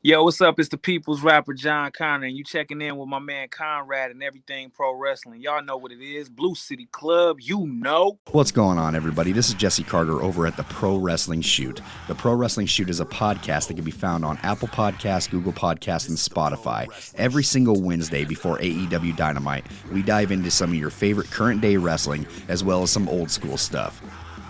Yo, what's up? It's the People's Rapper John Connor, and you checking in with my man Conrad and everything pro wrestling. Y'all know what it is. Blue City Club, you know. What's going on, everybody? This is Jesse Carter over at the Pro Wrestling Shoot. The Pro Wrestling Shoot is a podcast that can be found on Apple Podcasts, Google Podcasts, and Spotify. Every single Wednesday before AEW Dynamite, we dive into some of your favorite current day wrestling, as well as some old school stuff.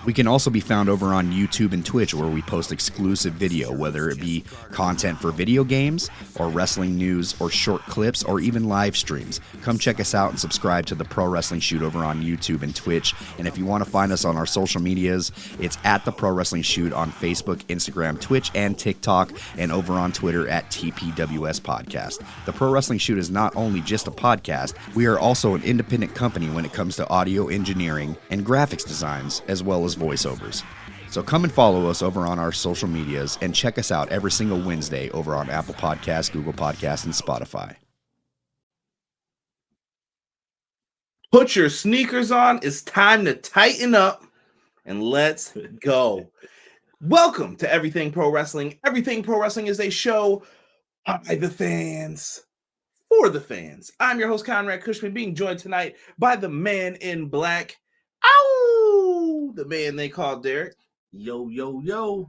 We can also be found over on YouTube and Twitch, where we post exclusive video, whether it be content for video games, or wrestling news, or short clips, or even live streams. Come check us out and subscribe to the Pro Wrestling Shoot over on YouTube and Twitch. And if you want to find us on our social medias, it's at the Pro Wrestling Shoot on Facebook, Instagram, Twitch, and TikTok, and over on Twitter at TPWS Podcast. The Pro Wrestling Shoot is not only just a podcast, we are also an independent company when it comes to audio engineering and graphics designs, as well as voiceovers. So come and follow us over on our social medias and check us out every single Wednesday over on Apple Podcasts, Google Podcasts, and Spotify. Put your sneakers on. It's time to tighten up and let's go. Welcome to Everything Pro Wrestling. Everything Pro Wrestling is a show by the fans, for the fans. I'm your host, Conrad Cushman, being joined tonight by the man in black. Ow! The man they call Derek. Yo, yo, yo.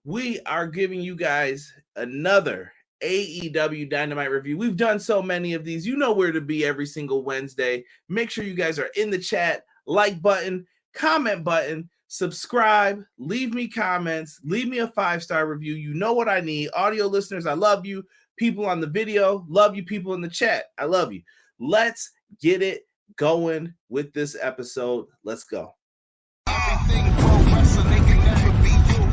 We are giving you guys another AEW Dynamite review. We've done so many of these. You know where to be every single Wednesday. Make sure you guys are in the chat, like button, comment button, subscribe, leave me comments, leave me a 5-star review. You know what I need. Audio listeners, I love you. People on the video, love you. People in the chat, I love you. Let's get it going with this episode. Let's go. Everything pro wrestling, they can never be you.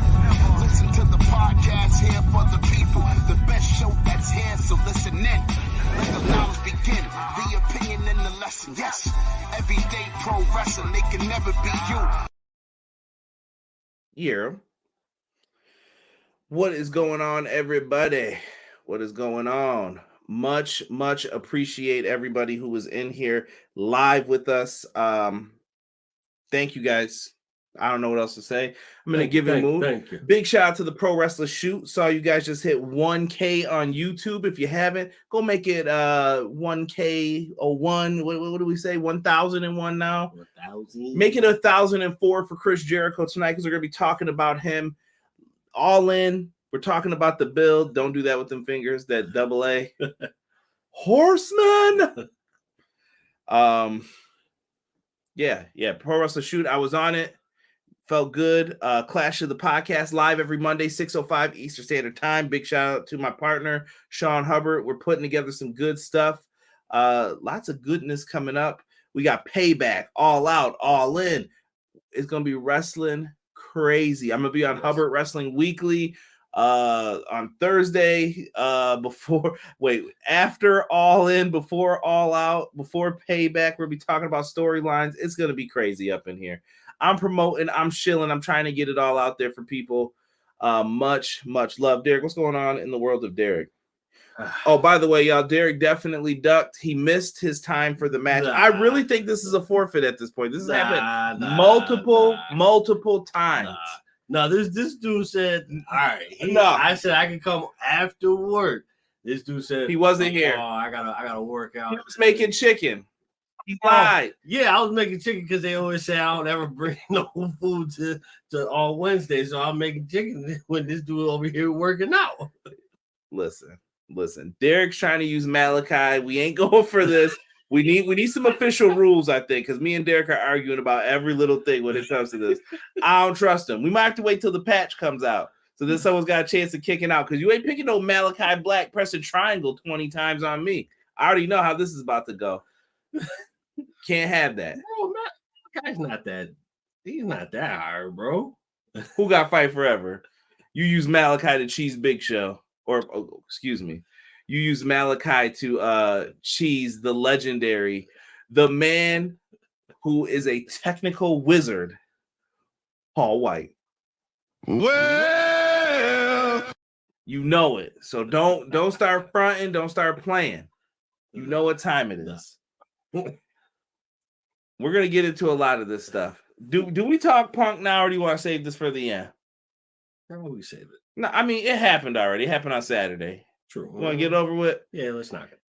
Listen to the podcast here for the people. The best show that's here, so listen in. Let the knowledge begin. The opinion and the lesson. Yes, everyday pro wrestling, they can never be you. Yeah. What is going on, everybody? What is going on? Much appreciate everybody who was in here live with us. Thank you guys. I don't know what else to say. I'm going to give you a move. Thank you. Big shout out to the Pro Wrestler Shoot. Saw you guys just hit 1K on YouTube. If you haven't, go make it 1K01. What do we say? 1,001 now? 1,000. Make it 1,004 for Chris Jericho tonight, because we're going to be talking about him all in. We're talking about the build. Don't do that with them fingers. That double A. Horseman. Yeah. Pro Wrestler Shoot. I was on it. Felt good. Clash of the Podcast live every Monday, 6:05 Eastern Standard Time. Big shout out to my partner, Sean Hubbard. We're putting together some good stuff. Lots of goodness coming up. We got Payback, All Out, All In. It's going to be wrestling crazy. I'm going to be on Hubbard Wrestling Weekly on Thursday, after All In, before All Out, before Payback. We'll be talking about storylines. It's going to be crazy up in here. I'm promoting, I'm shilling, I'm trying to get it all out there for people. Much love. Derek, what's going on in the world of Derek? Oh, by the way, y'all, Derek definitely ducked. He missed his time for the match. I really think this is a forfeit at this point. This has happened multiple times. No, this dude said, all right. I said I can come after work. This dude said he wasn't here. Oh, I gotta work out. He was making chicken. He lied. Yeah, I was making chicken because they always say I don't ever bring no food to on Wednesday. So I'm making chicken when this dude over here working out. Listen. Derek's trying to use Malachi. We ain't going for this. We need some official rules, I think, because me and Derek are arguing about every little thing when it comes to this. I don't trust him. We might have to wait till the patch comes out. So then someone's got a chance of kicking out, because you ain't picking no Malachi Black pressing triangle 20 times on me. I already know how this is about to go. Can't have that. Bro, Malachi's not that. He's not that hard, bro. Who got Fight Forever? You use Malachi to cheese Big Show. Excuse me. You use Malachi to cheese the legendary, the man who is a technical wizard, Paul White. Well, you know it. So don't start fronting, don't start playing. You know what time it is. We're gonna get into a lot of this stuff. Do we talk Punk now, or do you want to save this for the end? How will we save it? No, I mean, it happened already. It happened on Saturday. True. Want to get over with? Yeah, let's knock it.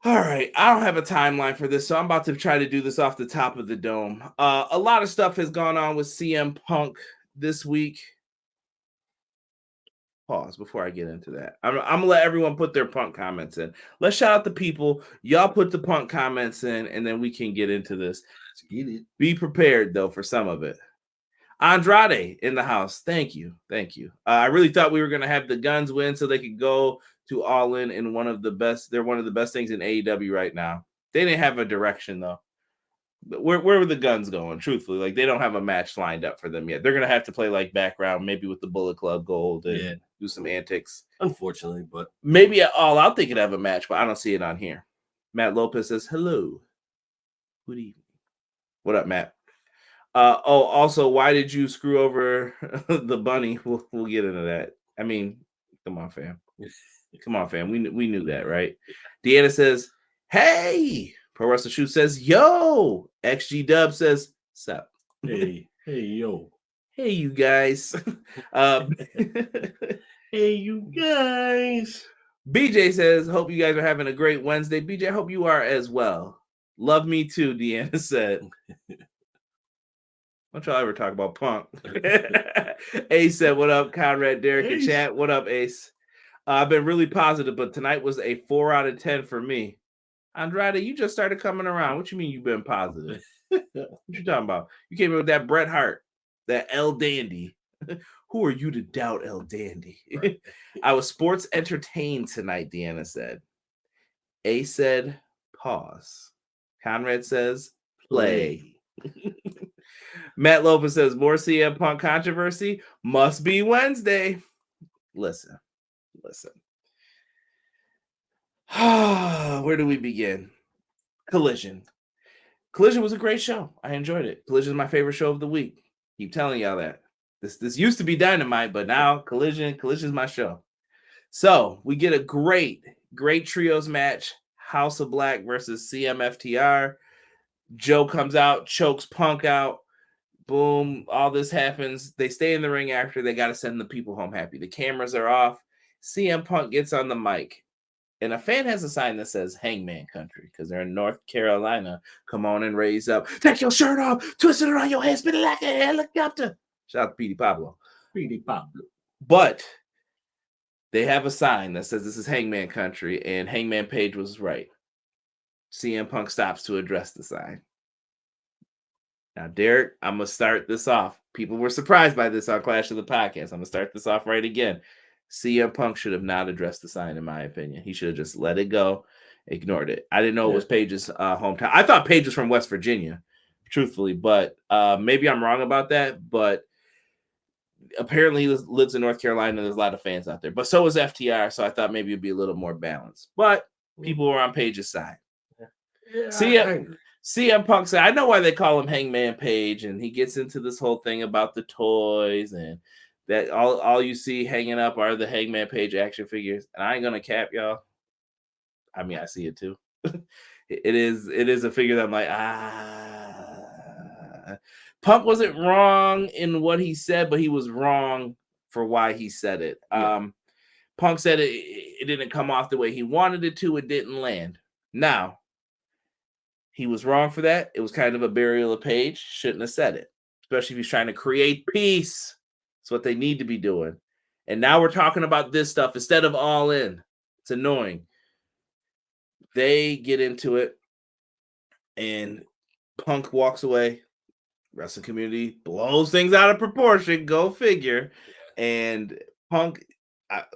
All right. I don't have a timeline for this, so I'm about to try to do this off the top of the dome. A lot of stuff has gone on with CM Punk this week. Pause before I get into that. I'm gonna let everyone put their Punk comments in. Let's shout out the people. Y'all put the Punk comments in, and then we can get into this. Let's get it. Be prepared though for some of it. Andrade in the house. Thank you. I really thought we were gonna have the Guns win so they could go to All In one of the best. They're one of the best things in AEW right now. They didn't have a direction though. Where were the Guns going? Truthfully, like they don't have a match lined up for them yet. They're gonna have to play like background, maybe with the Bullet Club Gold and do some antics. Unfortunately, but maybe at All Out they could have a match, but I don't see it on here. Matt Lopez says hello. Good evening. What up, Matt? Also, why did you screw over the bunny? We'll get into that. I mean, come on, fam. We knew that, right? Deanna says, hey. Pro Wrestling Shoot says, yo. XG Dub says, sup. Hey, yo. Hey, you guys. Hey, you guys. BJ says, hope you guys are having a great Wednesday. BJ, I hope you are as well. Love me too, Deanna said. Don't y'all ever talk about Punk. Ace said, what up, Conrad, Derek, and chat? What up, Ace? I've been really positive, but tonight was a 4 out of 10 for me. Andrade, you just started coming around. What you mean you've been positive? What you talking about? You came in with that Bret Hart, that El Dandy. Who are you to doubt El Dandy? Right. I was sports entertained tonight, Deanna said. Ace said, pause. Conrad says, play. Matt Lopez says, more CM Punk controversy? Must be Wednesday. Listen. Where do we begin? Collision. Collision was a great show. I enjoyed it. Collision is my favorite show of the week. Keep telling y'all that. This used to be Dynamite, but now Collision is my show. So we get a great trios match. House of Black versus CMFTR. Joe comes out, chokes Punk out. Boom. All this happens. They stay in the ring after. They got to send the people home happy. The cameras are off. CM Punk gets on the mic. And a fan has a sign that says Hangman Country because they're in North Carolina. Come on and raise up. Take your shirt off. Twist it around your head. Spin it like a helicopter. Shout out to Petey Pablo. But they have a sign that says this is Hangman Country. And Hangman Page was right. CM Punk stops to address the sign. Now, Derek, I'm going to start this off. People were surprised by this on Clash of the Podcast. I'm going to start this off right again. CM Punk should have not addressed the sign, in my opinion. He should have just let it go, ignored it. I didn't know it was Page's hometown. I thought Page was from West Virginia, truthfully, but maybe I'm wrong about that. But apparently he lives in North Carolina, and there's a lot of fans out there. But so is FTR, so I thought maybe it'd be a little more balanced. But people were on Page's side. CM Punk said, I know why they call him Hangman Page, and he gets into this whole thing about the toys and that all you see hanging up are the Hangman Page action figures. And I ain't gonna cap y'all. I mean, I see it too. It is a figure that I'm like, Punk wasn't wrong in what he said, but he was wrong for why he said it. Yeah. Punk said it didn't come off the way he wanted it to. It didn't land. Now, he was wrong for that. It was kind of a burial of Page. Shouldn't have said it, especially if he's trying to create peace. It's what they need to be doing. And now we're talking about this stuff instead of All In. It's annoying. They get into it, and Punk walks away. Wrestling community blows things out of proportion. Go figure. And Punk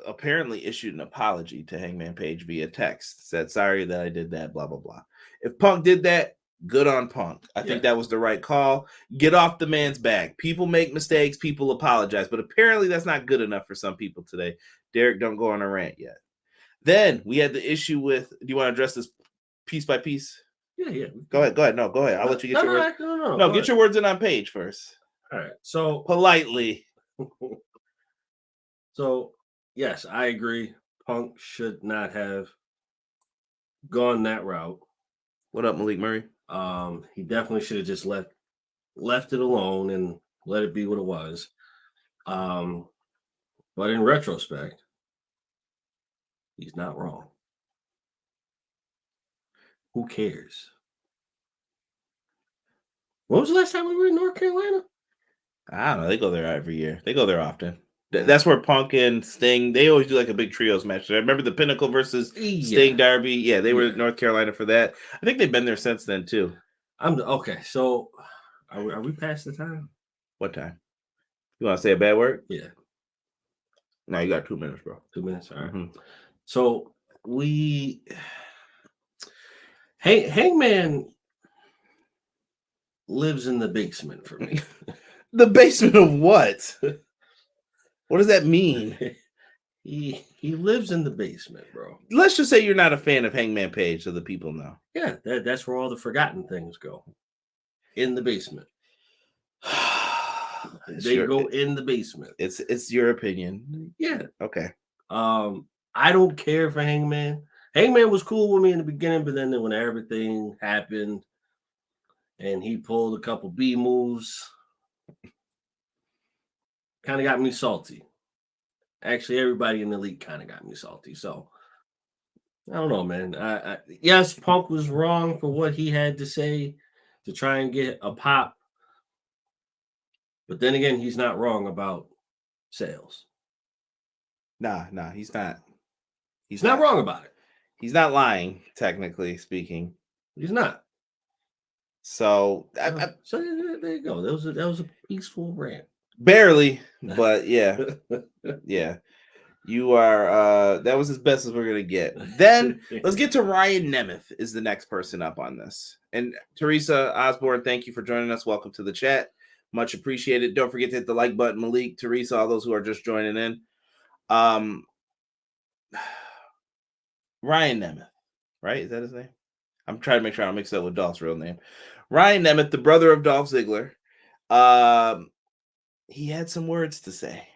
apparently issued an apology to Hangman Page via text. Said, sorry that I did that, blah, blah, blah. If Punk did that, good on Punk. I think that was the right call. Get off the man's back. People make mistakes. People apologize. But apparently that's not good enough for some people today. Derek, don't go on a rant yet. Then we had the issue with, do you want to address this piece by piece? Yeah. Go ahead. No, go ahead. I'll let you get your words. No, get your words in on Page first. All right. So politely. So, yes, I agree. Punk should not have gone that route. What up, Malik Murray? He definitely should have just left it alone and let it be what it was. But in retrospect, He's not wrong. Who cares? When was the last time we were in North Carolina? I don't know. They go there every year. They go there often. That's where Punk and Sting, they always do like a big trios match. I remember the Pinnacle versus Sting Derby. Yeah, they were in North Carolina for that. I think they've been there since then too. Okay. So are we past the time? What time? You want to say a bad word? Yeah. No, you got 2 minutes, bro. 2 minutes. All right. So Hangman lives in the basement for me. The basement of what? What does that mean? He lives in the basement, bro. Let's just say you're not a fan of Hangman Page, so the people know. Yeah, that's where all the forgotten things go. In the basement. They go in the basement. It's your opinion. Yeah. Okay. I don't care for Hangman. Hangman was cool with me in the beginning, but then when everything happened and he pulled a couple B moves, kind of got me salty. Actually, everybody in the league kind of got me salty. So I don't know, man. Yes, Punk was wrong for what he had to say to try and get a pop. But then again, he's not wrong about sales. Nah, he's not. He's not wrong about it. He's not lying, technically speaking. He's not. So, so there you go. That was a peaceful rant. Barely, but yeah. Yeah. You are that was as best as we're gonna get. Then let's get to Ryan Nemeth is the next person up on this. And Teresa Osborne, thank you for joining us. Welcome to the chat. Much appreciated. Don't forget to hit the like button, Malik, Teresa, all those who are just joining in. Ryan Nemeth, right? Is that his name? I'm trying to make sure I don't mix it up with Dolph's real name. Ryan Nemeth, the brother of Dolph Ziggler. He had some words to say.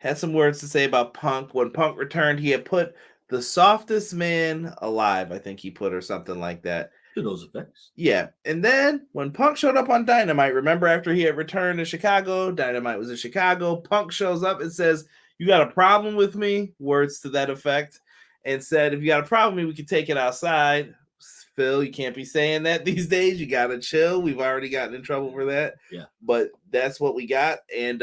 About Punk. When Punk returned, he had put the softest man alive, I think he put, or something like that. To those effects. Yeah. And then when Punk showed up on Dynamite, remember after he had returned to Chicago, Dynamite was in Chicago, Punk shows up and says, "You got a problem with me?" Words to that effect. And said, "If you got a problem with me, we can take it outside." Phil, you can't be saying that these days. You got to chill. We've already gotten in trouble for that. Yeah. But that's what we got. And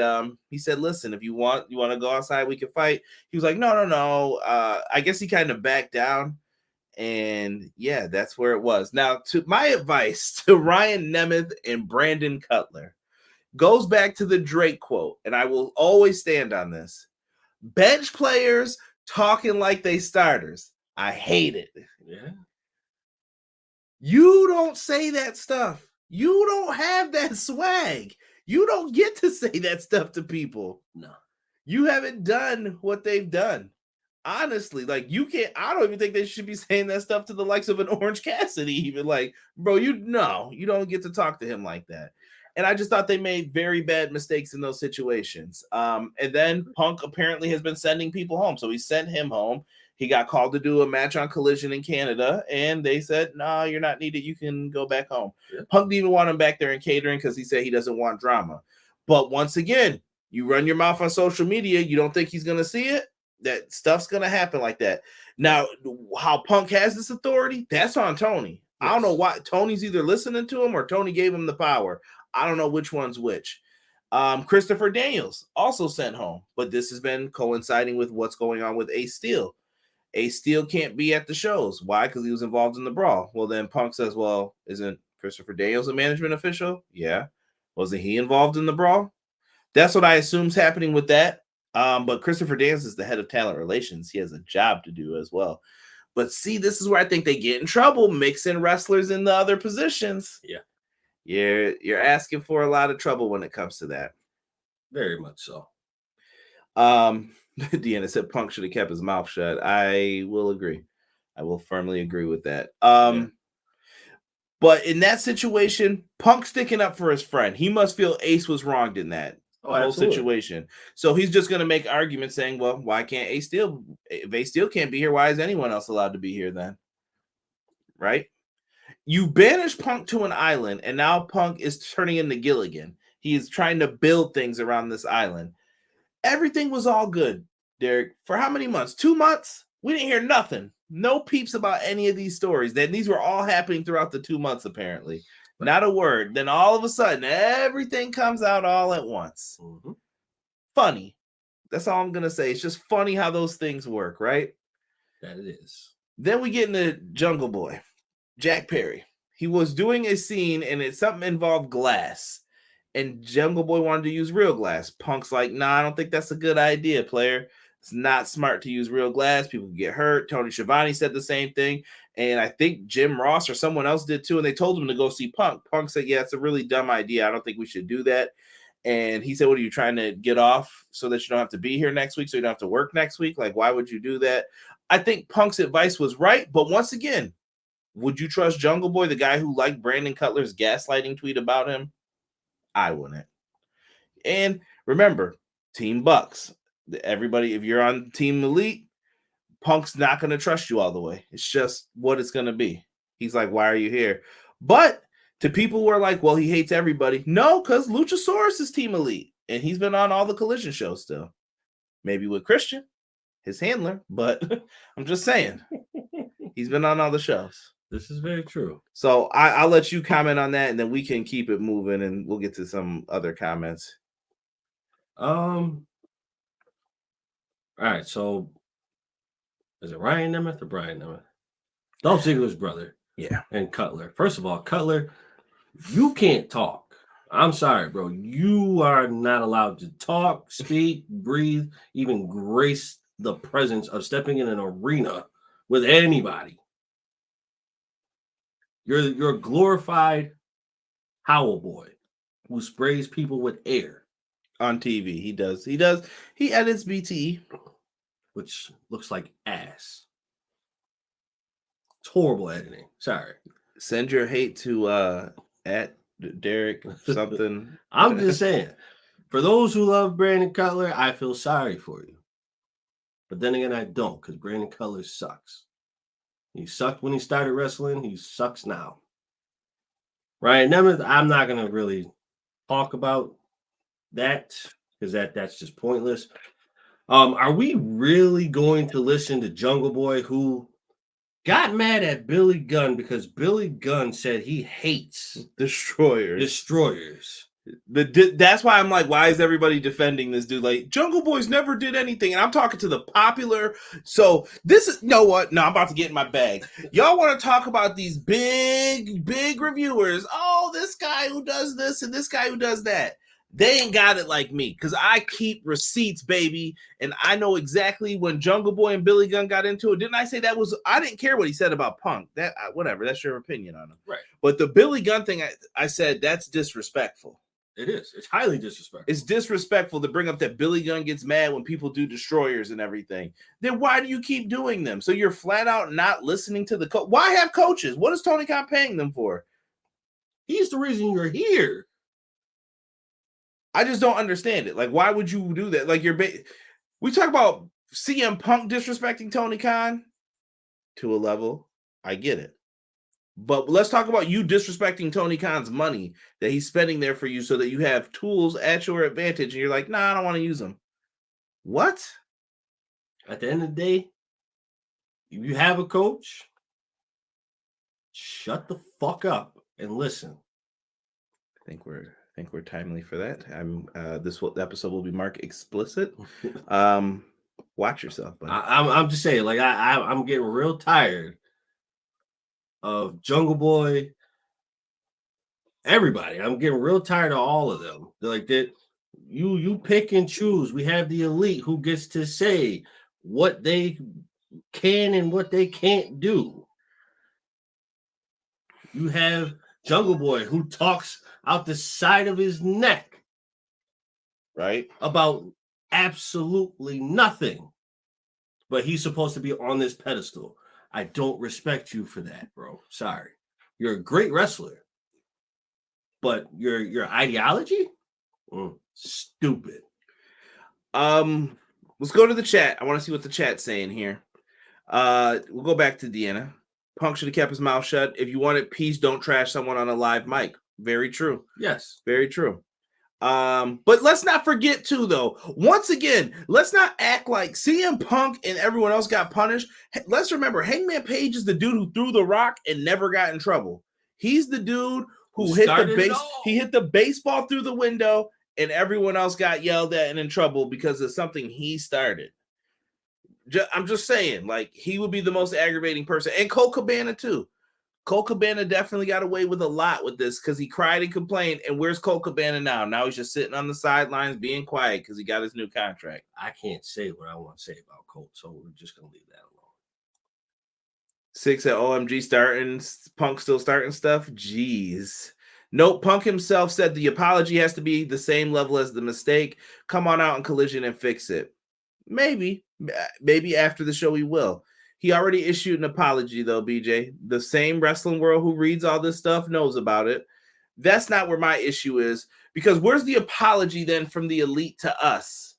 he said, "Listen, if you want to go outside, we can fight." He was like, no. I guess he kind of backed down. And yeah, that's where it was. Now, to my advice to Ryan Nemeth and Brandon Cutler goes back to the Drake quote. And I will always stand on this. Bench players talking like they starters. I hate it. Yeah. You don't say that stuff. You don't have that swag. You don't get to say that stuff to people. No. You haven't done what they've done. Honestly, like you can't, I don't even think they should be saying that stuff to the likes of an Orange Cassidy, even like, bro, you don't get to talk to him like that. And I just thought they made very bad mistakes in those situations. And then Punk apparently has been sending people home. So he sent him home. He got called to do a match on Collision in Canada, and they said, "No, you're not needed. You can go back home." Yeah. Punk didn't even want him back there in catering because he said he doesn't want drama. But once again, you run your mouth on social media, you don't think he's going to see it? That stuff's going to happen like that. Now, how Punk has this authority, that's on Tony. Yes. I don't know why. Tony's either listening to him or Tony gave him the power. I don't know which one's which. Christopher Daniels also sent home, but this has been coinciding with what's going on with Ace Steel. Ace Steel can't be at the shows. Why? Because he was involved in the brawl. Well, then Punk says, "Well, isn't Christopher Daniels a management official?" Yeah. Wasn't he involved in the brawl? That's what I assume is happening with that. But Christopher Daniels is the head of talent relations. He has a job to do as well. But see, this is where I think they get in trouble, mixing wrestlers in the other positions. Yeah. You're asking for a lot of trouble when it comes to that. Very much so. Deanna said Punk should have kept his mouth shut. I will agree. I will firmly agree with that. But in that situation, Punk sticking up for his friend. He must feel Ace was wronged in that whole situation. So he's just going to make arguments saying, "Well, why can't Ace Steel? If Ace Steel can't be here, why is anyone else allowed to be here then?" Right? You banish Punk to an island, and now Punk is turning into Gilligan. He is trying to build things around this island. Everything was all good. Derek, for how many months? 2 months? We didn't hear nothing. No peeps about any of these stories. Then these were all happening throughout the 2 months, apparently. Right. Not a word. Then all of a sudden, everything comes out all at once. Mm-hmm. Funny. That's all I'm going to say. It's just funny how those things work, right? That it is. Then we get into Jungle Boy, Jack Perry. He was doing a scene, and something involved glass. And Jungle Boy wanted to use real glass. Punk's like, nah, I don't think that's a good idea, player. It's not smart to use real glass. People get hurt. Tony Schiavone said the same thing. And I think Jim Ross or someone else did too. And they told him to go see Punk. Punk said, yeah, it's a really dumb idea. I don't think we should do that. And he said, what are you trying to get off so that you don't have to be here next week, so you don't have to work next week? Like, why would you do that? I think Punk's advice was right. But once again, would you trust Jungle Boy, the guy who liked Brandon Cutler's gaslighting tweet about him? I wouldn't. And remember, Team Bucks. Everybody, if you're on Team Elite, Punk's not going to trust you all the way. It's just what it's going to be. He's like, why are you here? But to people who are like, well, he hates everybody. No, because Luchasaurus is Team Elite. And he's been on all the Collision shows still. Maybe with Christian, his handler. But I'm just saying. He's been on all the shows. This is very true. So I'll let you comment on that, and then we can keep it moving, and we'll get to some other comments. All right, so is it Ryan Nemeth or Brian Nemeth? Dolph Ziggler's brother. Yeah. And Cutler. First of all, Cutler, you can't talk. I'm sorry, bro. You are not allowed to talk, speak, breathe, even grace the presence of stepping in an arena with anybody. You're a glorified Howl boy who sprays people with air. On TV, he does. He edits BTE. Which looks like ass. It's horrible editing. Sorry. Send your hate to at Derek something. I'm just saying. For those who love Brandon Cutler, I feel sorry for you. But then again, I don't, because Brandon Cutler sucks. He sucked when he started wrestling. He sucks now. Ryan Nemeth, I'm not going to really talk about that because that's just pointless. Are we really going to listen to Jungle Boy, who got mad at Billy Gunn because Billy Gunn said he hates Destroyers. That's why I'm like, why is everybody defending this dude? Like, Jungle Boy's never did anything. And I'm talking to the popular. So this is, you know what? No, I'm about to get in my bag. Y'all want to talk about these big reviewers. Oh, this guy who does this and this guy who does that. They ain't got it like me because I keep receipts, baby. And I know exactly when Jungle Boy and Billy Gunn got into it. Didn't I say I didn't care what he said about Punk. Whatever, that's your opinion on him. Right. But the Billy Gunn thing, I said, that's disrespectful. It is. It's highly disrespectful. It's disrespectful to bring up that Billy Gunn gets mad when people do Destroyers and everything. Then why do you keep doing them? So you're flat out not listening to the coach. Why have coaches? What is Tony Khan paying them for? He's the reason you're here. I just don't understand it. Like, why would you do that? Like, we talk about CM Punk disrespecting Tony Khan to a level. I get it. But let's talk about you disrespecting Tony Khan's money that he's spending there for you so that you have tools at your advantage. And you're like, nah, I don't want to use them. What? At the end of the day, if you have a coach, shut the fuck up and listen. I think we're timely for that. This episode will be marked explicit. Watch yourself, buddy. I'm just saying, like I'm getting real tired of Jungle Boy. Everybody, I'm getting real tired of all of them. They're like that. You pick and choose. We have the elite who gets to say what they can and what they can't do. You have Jungle Boy who talks out the side of his neck, right, about absolutely nothing, but he's supposed to be on this pedestal. I don't respect you for that, bro. Sorry. You're a great wrestler, but your ideology, stupid. Let's go to the chat. I want to see what the chat's saying here. We'll go back to Deanna. Punk should have kept his mouth shut. If you wanted peace, don't trash someone on a live mic. Very true. Yes. Very true. But let's not forget too, though. Once again, let's not act like CM Punk and everyone else got punished. Let's remember, Hangman Page is the dude who threw the rock and never got in trouble. He's the dude who hit the base. He hit the baseball through the window, and everyone else got yelled at and in trouble because of something he started. I'm just saying, like, he would be the most aggravating person, and Colt Cabana too. Colt Cabana definitely got away with a lot with this because he cried and complained. And where's Colt Cabana now? Now he's just sitting on the sidelines being quiet because he got his new contract. I can't say what I want to say about Colt, so we're just going to leave that alone. 6 at OMG starting. Punk still starting stuff? Jeez. Nope, Punk himself said the apology has to be the same level as the mistake. Come on out and Collision and fix it. Maybe after the show he will. He already issued an apology, though, BJ. The same wrestling world who reads all this stuff knows about it. That's not where my issue is, because where's the apology then from the Elite to us?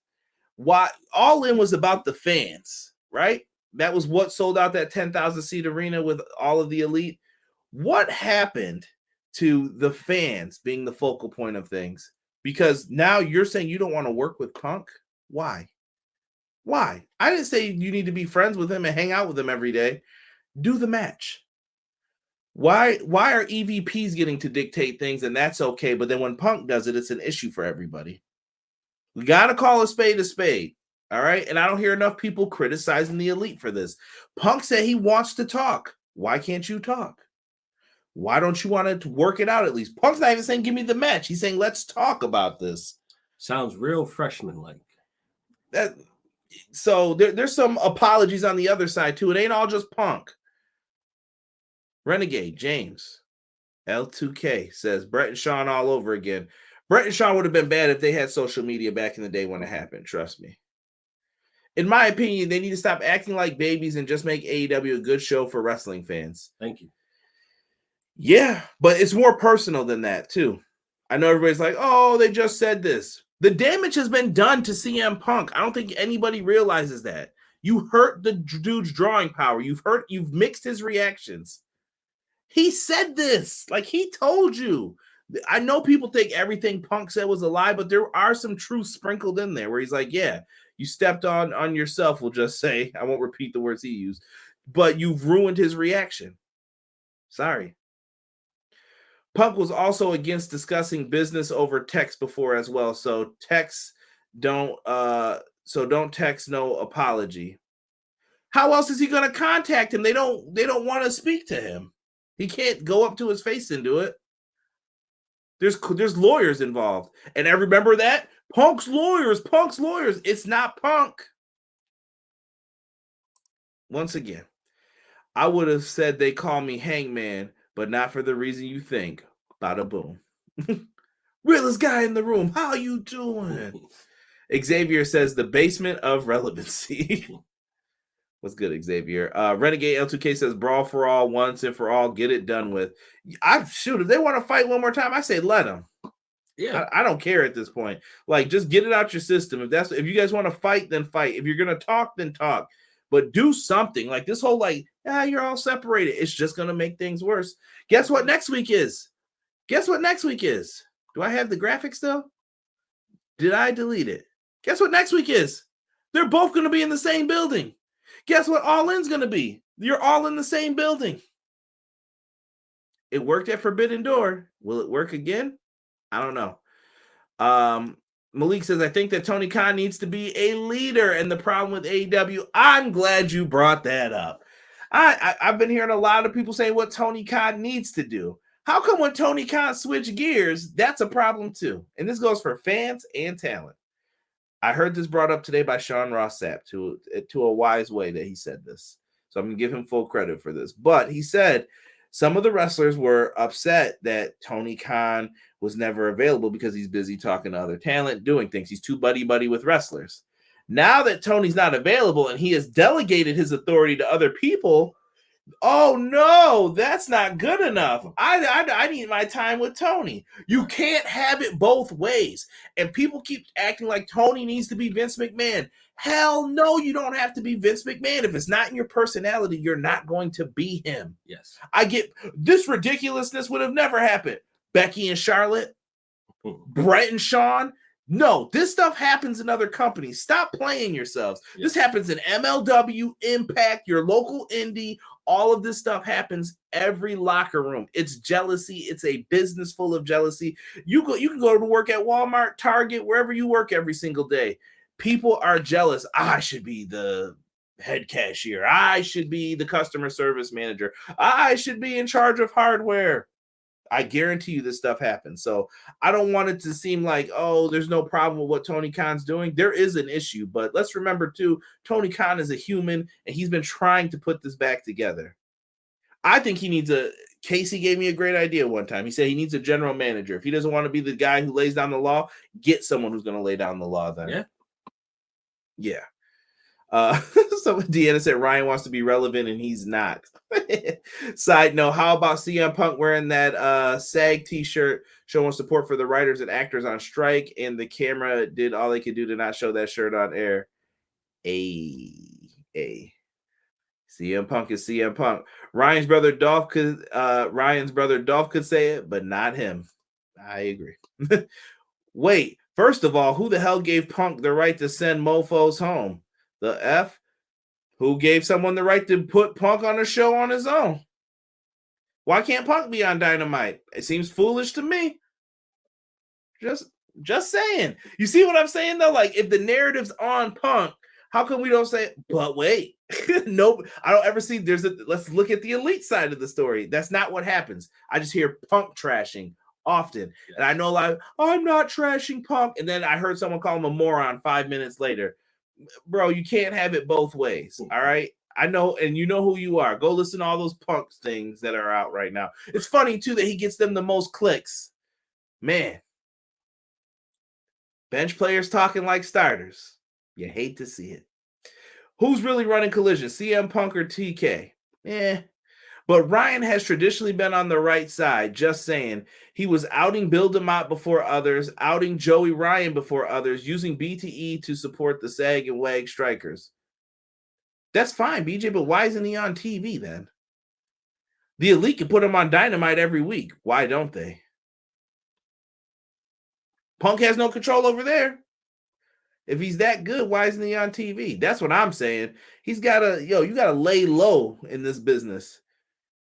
Why All In was about the fans, right? That was what sold out that 10,000 seat arena with all of the Elite. What happened to the fans being the focal point of things? Because now you're saying you don't want to work with Punk? Why? Why? I didn't say you need to be friends with him and hang out with him every day. Do the match. Why are EVPs getting to dictate things and that's okay, but then when Punk does it, it's an issue for everybody? We got to call a spade, all right? And I don't hear enough people criticizing the Elite for this. Punk said he wants to talk. Why can't you talk? Why don't you want to work it out at least? Punk's not even saying give me the match. He's saying let's talk about this. Sounds real freshman-like. So there's some apologies on the other side too. It ain't all just Punk. Renegade James L2K says Brett and Sean all over again. Brett and Sean would have been bad if they had social media back in the day when it happened. Trust me. In my opinion, they need to stop acting like babies and just make AEW a good show for wrestling fans. Thank you. Yeah, but it's more personal than that too. I know everybody's like, oh, they just said this. The damage has been done to CM Punk. I don't think anybody realizes that. You hurt the dude's drawing power. You've mixed his reactions. He said this. Like, he told you. I know people think everything Punk said was a lie, but there are some truth sprinkled in there where he's like, yeah, you stepped on yourself, we'll just say. I won't repeat the words he used. But you've ruined his reaction. Sorry. Punk was also against discussing business over text before as well. So don't text no apology. How else is he going to contact him? They don't want to speak to him. He can't go up to his face and do it. There's lawyers involved. And I remember that Punk's lawyers. It's not Punk. Once again, I would have said they call me Hangman, but not for the reason you think. Bada boom. Realest guy in the room. How you doing? Xavier says the basement of relevancy. What's good, Xavier? Renegade L2K says brawl for all, once and for all, get it done with. If they want to fight one more time, I say let them. Yeah, I don't care at this point. Like, just get it out your system. If you guys want to fight, then fight. If you're gonna talk, then talk. But do something. Like this whole you're all separated. It's just gonna make things worse. Guess what next week is? Do I have the graphic still? Did I delete it? Guess what next week is? They're both gonna be in the same building. Guess what All In's gonna be? You're all in the same building. It worked at Forbidden Door. Will it work again? I don't know. Malik says, I think that Tony Khan needs to be a leader, and the problem with AEW, I'm glad you brought that up. I've been hearing a lot of people saying what Tony Khan needs to do. How come when Tony Khan switch gears, that's a problem too? And this goes for fans and talent. I heard this brought up today by Sean Ross Sapp to a wise way that he said this. So I'm going to give him full credit for this. But he said some of the wrestlers were upset that Tony Khan was never available because he's busy talking to other talent, doing things. He's too buddy-buddy with wrestlers. Now that Tony's not available and he has delegated his authority to other people, oh no, that's not good enough. I need my time with Tony. You can't have it both ways. And people keep acting like Tony needs to be Vince McMahon. Hell no, you don't have to be Vince McMahon. If it's not in your personality, you're not going to be him. Yes. I get this ridiculousness would have never happened. Becky and Charlotte, Brett and Sean. No, this stuff happens in other companies. Stop playing yourselves. Yeah. This happens in MLW, Impact, your local indie. All of this stuff happens every locker room. It's jealousy. It's a business full of jealousy. You can go to work at Walmart, Target, wherever you work every single day. People are jealous. I should be the head cashier. I should be the customer service manager. I should be in charge of hardware. I guarantee you this stuff happens. So I don't want it to seem like, oh, there's no problem with what Tony Khan's doing. There is an issue, but let's remember too, Tony Khan is a human and he's been trying to put this back together. I think he needs Casey gave me a great idea one time. He said he needs a general manager. If he doesn't want to be the guy who lays down the law, get someone who's going to lay down the law then. Yeah. So Deanna said Ryan wants to be relevant and he's not. Side note, how about CM Punk wearing that SAG t-shirt showing support for the writers and actors on strike, and the camera did all they could do to not show that shirt on air. CM Punk is CM Punk. Ryan's brother Dolph could say it, but not him. I agree. Wait, first of all, who the hell gave Punk the right to send mofos home? The F? Who gave someone the right to put Punk on a show on his own? Why can't Punk be on Dynamite? It seems foolish to me. Just saying. You see what I'm saying, though? Like, if the narrative's on Punk, how come we don't say, but wait? Nope. I don't ever see let's look at the elite side of the story. That's not what happens. I just hear Punk trashing often. And I know I'm not trashing Punk. And then I heard someone call him a moron 5 minutes later. Bro, you can't have it both ways. All right. I know, and you know who you are. Go listen to all those Punk things that are out right now. It's funny too that he gets them the most clicks. Man. Bench players talking like starters. You hate to see it. Who's really running Collision? CM Punk or TK? But Ryan has traditionally been on the right side, just saying. He was outing Bill DeMott before others, outing Joey Ryan before others, using BTE to support the SAG and WAG strikers. That's fine, BJ, but why isn't he on TV then? The Elite can put him on Dynamite every week. Why don't they? Punk has no control over there. If he's that good, why isn't he on TV? That's what I'm saying. You got to lay low in this business.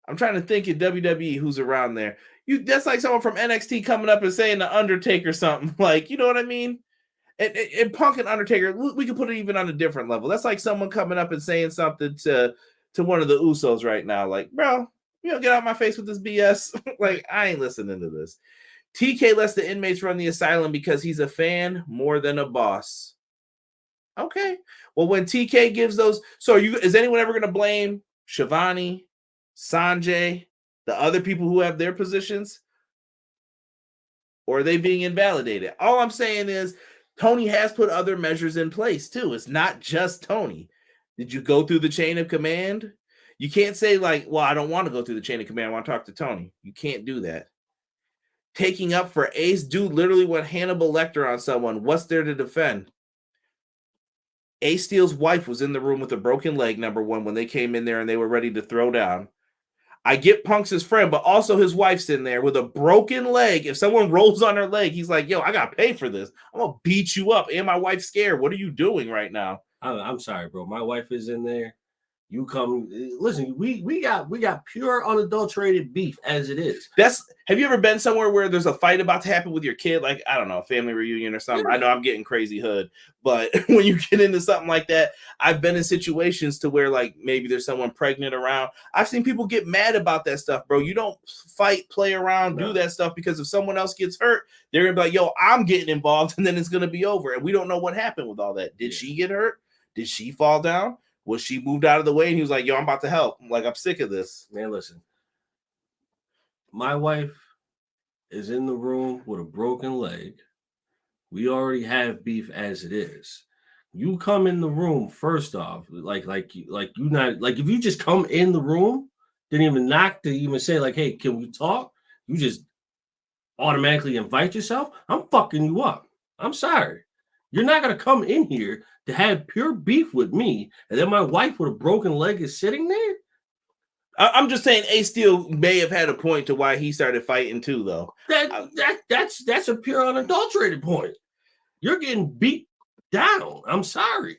I'm trying to think of WWE who's around there. That's like someone from NXT coming up and saying the Undertaker something. Like, you know what I mean? And Punk and Undertaker, we could put it even on a different level. That's like someone coming up and saying something to one of the Usos right now. Like, bro, get out of my face with this BS. Like, I ain't listening to this. TK lets the inmates run the asylum because he's a fan more than a boss. Okay. Well, when TK gives those, is anyone ever going to blame Shivani, Sanjay, the other people who have their positions? Or are they being invalidated? All I'm saying is Tony has put other measures in place too. It's not just Tony. Did you go through the chain of command? You can't say like, well, I don't want to go through the chain of command. I want to talk to Tony. You can't do that. Taking up for Ace, dude literally went Hannibal Lecter on someone. What's there to defend? Ace Steel's wife was in the room with a broken leg, number one, when they came in there and they were ready to throw down. I get Punk's his friend, but also his wife's in there with a broken leg. If someone rolls on her leg, he's like, yo, I got to pay for this. I'm going to beat you up. And my wife's scared. What are you doing right now? I'm sorry, bro. My wife is in there. You come, listen, we got pure unadulterated beef as it is. Have you ever been somewhere where there's a fight about to happen with your kid? Like, I don't know, a family reunion or something. Yeah. I know I'm getting crazy hood, but when you get into something like that, I've been in situations to where like maybe there's someone pregnant around. I've seen people get mad about that stuff, bro. You don't fight, play around, do that stuff, because if someone else gets hurt, they're going to be like, yo, I'm getting involved, and then it's going to be over. And we don't know what happened with all that. Did she get hurt? Did she fall down? Was she moved out of the way? And he was like, yo, I'm about to help. I'm sick of this. Man, listen. My wife is in the room with a broken leg. We already have beef as it is. You come in the room, first off, if you just come in the room, didn't even knock to even say, like, hey, can we talk? You just automatically invite yourself. I'm fucking you up. I'm sorry. You're not going to come in here to have pure beef with me, and then my wife with a broken leg is sitting there? I'm just saying Ace Steel may have had a point to why he started fighting too, though. That's a pure unadulterated point. You're getting beat down. I'm sorry.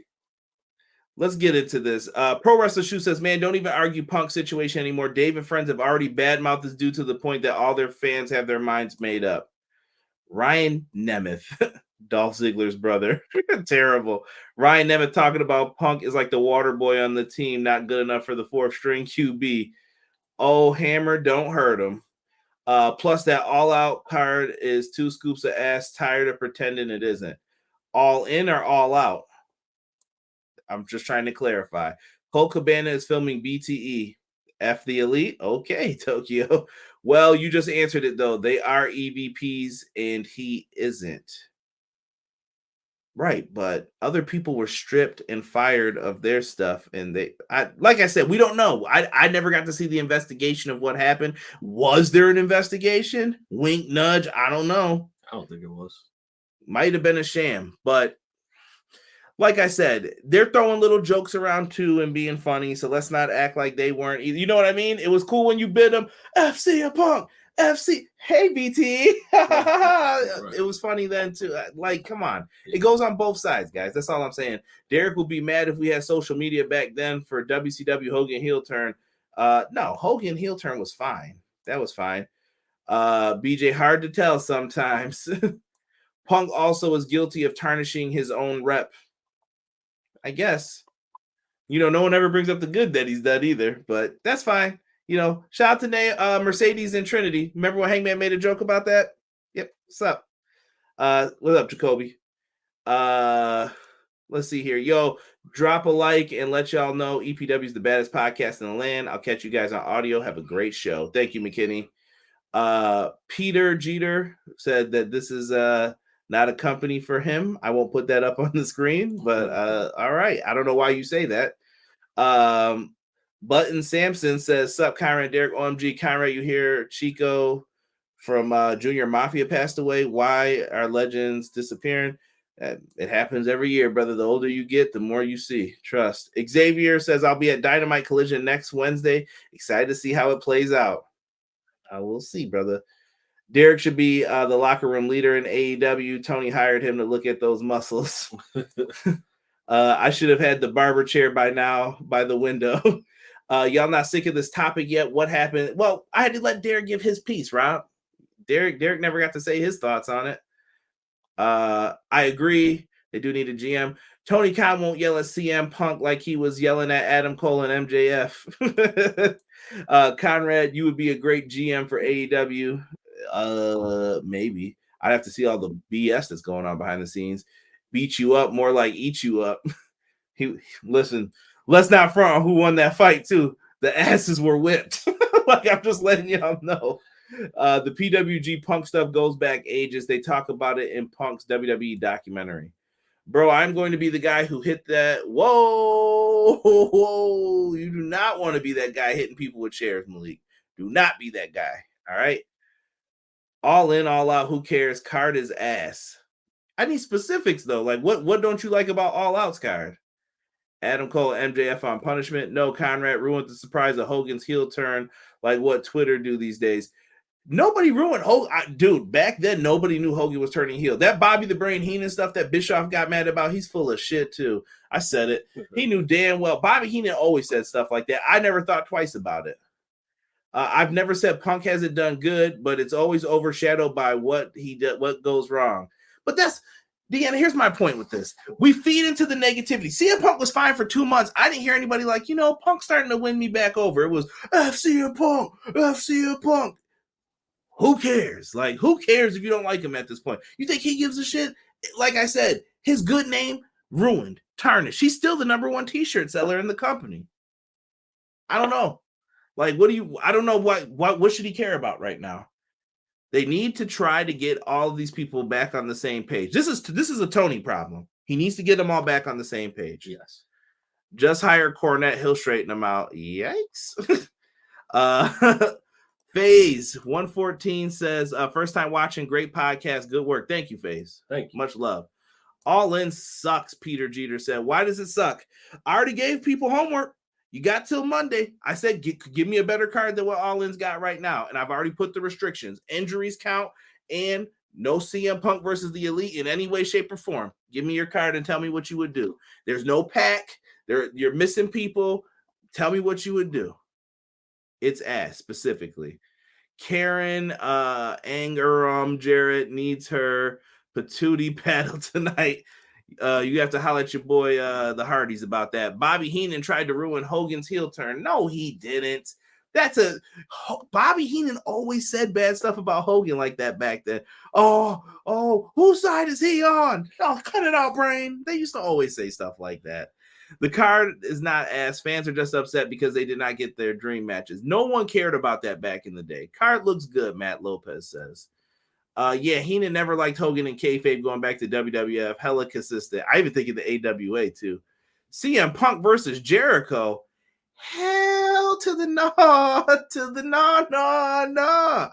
Let's get into this. Pro Wrestler Shoe says, man, don't even argue Punk's situation anymore. Dave and friends have already badmouthed this dude to the point that all their fans have their minds made up. Ryan Nemeth, Dolph Ziggler's brother. Terrible. Ryan Nemeth talking about Punk is like the water boy on the team, not good enough for the fourth string QB. Oh, Hammer, don't hurt him. Plus, that all-out card is 2 scoops of ass, tired of pretending it isn't. All in or all out? I'm just trying to clarify. Colt Cabana is filming BTE. F the Elite? Okay, Tokyo. Well, you just answered it, though. They are EVPs, and he isn't. Right, but other people were stripped and fired of their stuff, and like I said, we don't know. I never got to see the investigation of what happened. Was there an investigation? Wink, nudge. I don't know. I don't think it was. Might have been a sham, but like I said, they're throwing little jokes around too and being funny, so let's not act like they weren't either. You know what I mean? It was cool when you bid them FC a Punk, FC. Hey, BT. Right. It was funny then too. Like, come on. It goes on both sides, guys. That's all I'm saying. Derek will be mad if we had social media back then for WCW Hogan heel turn. No, Hogan heel turn was fine. That was fine. BJ, hard to tell sometimes. Punk also is guilty of tarnishing his own rep. I guess, no one ever brings up the good that he's done either, but that's fine. Shout out to Mercedes and Trinity. Remember when Hangman made a joke about that? Yep. What's up? What's up, Jacoby? Let's see here. Yo, drop a like and let y'all know EPW is the baddest podcast in the land. I'll catch you guys on audio. Have a great show. Thank you, McKinney. Peter Jeter said that this is not a company for him. I won't put that up on the screen, but all right. I don't know why you say that. Button Sampson says, sup, Conrad, Derek, OMG. Conrad, you hear Chico from Junior Mafia passed away. Why are legends disappearing? It happens every year, brother. The older you get, the more you see. Trust. Xavier says, I'll be at Dynamite Collision next Wednesday. Excited to see how it plays out. We'll see, brother. Derek should be the locker room leader in AEW. Tony hired him to look at those muscles. I should have had the barber chair by now by the window. Y'all not sick of this topic yet? What happened? Well, I had to let Derek give his piece, Rob. Derek never got to say his thoughts on it. I agree. They do need a GM. Tony Khan won't yell at CM Punk like he was yelling at Adam Cole and MJF. Conrad, you would be a great GM for AEW. Maybe. I'd have to see all the BS that's going on behind the scenes. Beat you up, more like eat you up. Listen, let's not front who won that fight too. The asses were whipped. Like, I'm just letting y'all know. The PWG Punk stuff goes back ages. They talk about it in Punk's WWE documentary. Bro, I'm going to be the guy who hit that. Whoa. You do not want to be that guy hitting people with chairs, Malik. Do not be that guy. All right. All in, all out. Who cares? Card is ass. I need specifics though. Like, what don't you like about All Out's card? Adam Cole, MJF on punishment. No, Conrad ruined the surprise of Hogan's heel turn, like what Twitter do these days. Nobody ruined Hogan. Dude, back then, nobody knew Hogan was turning heel. That Bobby the Brain Heenan stuff that Bischoff got mad about, he's full of shit, too. I said it. He knew damn well. Bobby Heenan always said stuff like that. I never thought twice about it. I've never said Punk hasn't done good, but it's always overshadowed by what he did, what goes wrong. But that's, Deanna, here's my point with this. We feed into the negativity. CM Punk was fine for 2 months. I didn't hear anybody like, Punk's starting to win me back over. It was, CM Punk, CM Punk. Who cares? Like, who cares if you don't like him at this point? You think he gives a shit? Like I said, his good name ruined, tarnished. He's still the #1 t-shirt seller in the company. I don't know. Like, I don't know what should he care about right now? They need to try to get all of these people back on the same page. This is a Tony problem. He needs to get them all back on the same page. Yes. Just hire Cornette. He'll straighten them out. Yikes. Phase 114 says, first time watching, great podcast, good work. Thank you, Phase. Thank you. Much love. All in sucks, Peter Jeter said. Why does it suck? I already gave people homework. You got till Monday. I said, give me a better card than what All In's got right now. And I've already put the restrictions. Injuries count and no CM Punk versus the Elite in any way, shape, or form. Give me your card and tell me what you would do. There's no pack. You're missing people. Tell me what you would do. It's ass specifically. Karen, Angerum, Jarrett needs her patootie paddle tonight. You have to holler at your boy, the Hardys, about that. Bobby Heenan tried to ruin Hogan's heel turn. No, he didn't. Bobby Heenan always said bad stuff about Hogan like that back then. Oh, whose side is he on? Oh, cut it out, Brain. They used to always say stuff like that. The card is not ass. Fans are just upset because they did not get their dream matches. No one cared about that back in the day. Card looks good, Matt Lopez says. Yeah, Heenan never liked Hogan and kayfabe going back to WWF. Hella consistent. I even think of the AWA too. CM Punk versus Jericho. Hell to the no.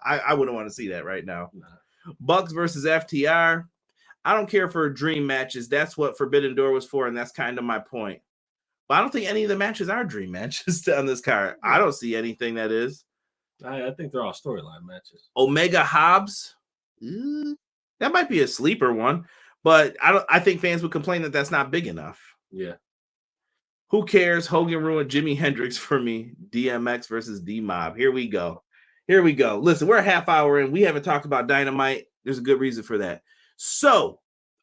I wouldn't want to see that right now. Bucks versus FTR. I don't care for dream matches. That's what Forbidden Door was for, and that's kind of my point. But I don't think any of the matches are dream matches on this card. I don't see anything that is. I think they're all storyline matches. Omega Hobbs. That might be a sleeper one, but I think fans would complain that that's not big enough. Yeah. Who cares? Hogan ruined Jimi Hendrix for me. DMX versus D-Mob. Here we go. Listen, we're a half hour in. We haven't talked about Dynamite. There's a good reason for that. So,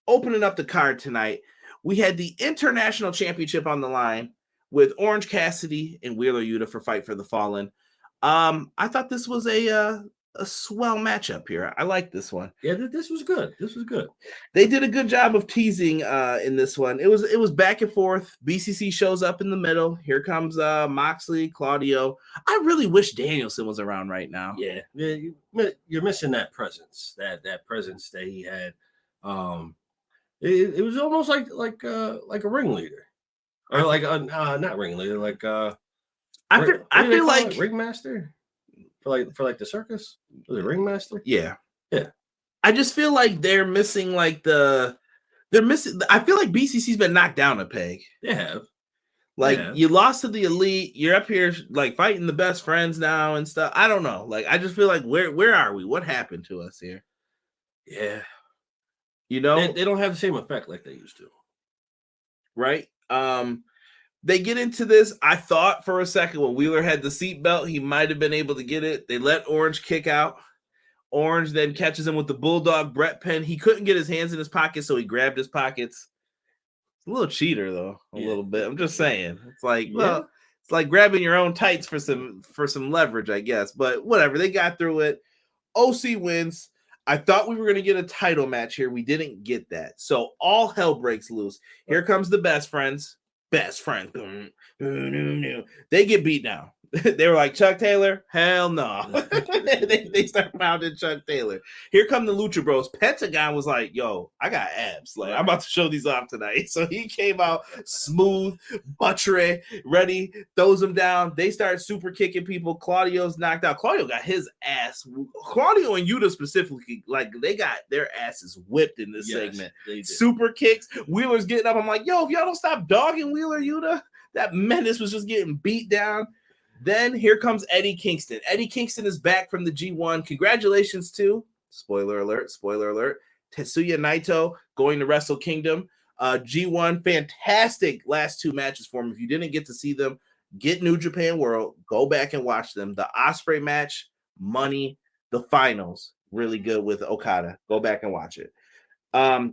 opening up the card tonight, we had the International Championship on the line with Orange Cassidy and Wheeler Yuta for Fight for the Fallen. I thought this was a swell matchup here. I like this one. Yeah, this was good. They did a good job of teasing in this one. It was back and forth. BCC shows up in the middle. Here comes Moxley, Claudio. I really wish Danielson was around right now. Yeah, you're missing that presence. That presence that he had. It was almost like a ringleader, or like not ringleader, like I feel like ringmaster. For the circus? Was it ringmaster? Yeah. I just feel like they're missing I feel like BCC's been knocked down a peg. Yeah. You lost to the Elite. You're up here fighting the best friends now and stuff. I don't know. I just feel like where are we? What happened to us here? Yeah. You know, they don't have the same effect like they used to. Right? They get into this. I thought for a second when Wheeler had the seatbelt, he might have been able to get it. They let Orange kick out. Orange then catches him with the Bulldog Brett pen. He couldn't get his hands in his pockets, so he grabbed his pockets. It's a little cheater, though, a little bit. I'm just saying. It's like, well, it's like grabbing your own tights for some leverage, I guess. But whatever. They got through it. OC wins. I thought we were going to get a title match here. We didn't get that. So all hell breaks loose. Here comes the best friends. They get beat down. They were like, Chuck Taylor? Hell no. they start pounding Chuck Taylor. Here come the Lucha Bros. Pentagon was like, yo, I got abs. I'm about to show these off tonight. So he came out smooth, buttery, ready, throws them down. They start super kicking people. Claudio's knocked out. Claudio got his ass. Claudio and Yuta specifically, they got their asses whipped in this segment. Super kicks. Wheeler's getting up. I'm like, yo, if y'all don't stop dogging Wheeler Yuta, that menace was just getting beat down. Then here comes Eddie Kingston. Eddie Kingston is back from the G1. Congratulations to, spoiler alert, Tetsuya Naito going to Wrestle Kingdom. G1, fantastic last two matches for him. If you didn't get to see them, get New Japan World. Go back and watch them. The Ospreay match, Money, the finals, really good with Okada. Go back and watch it.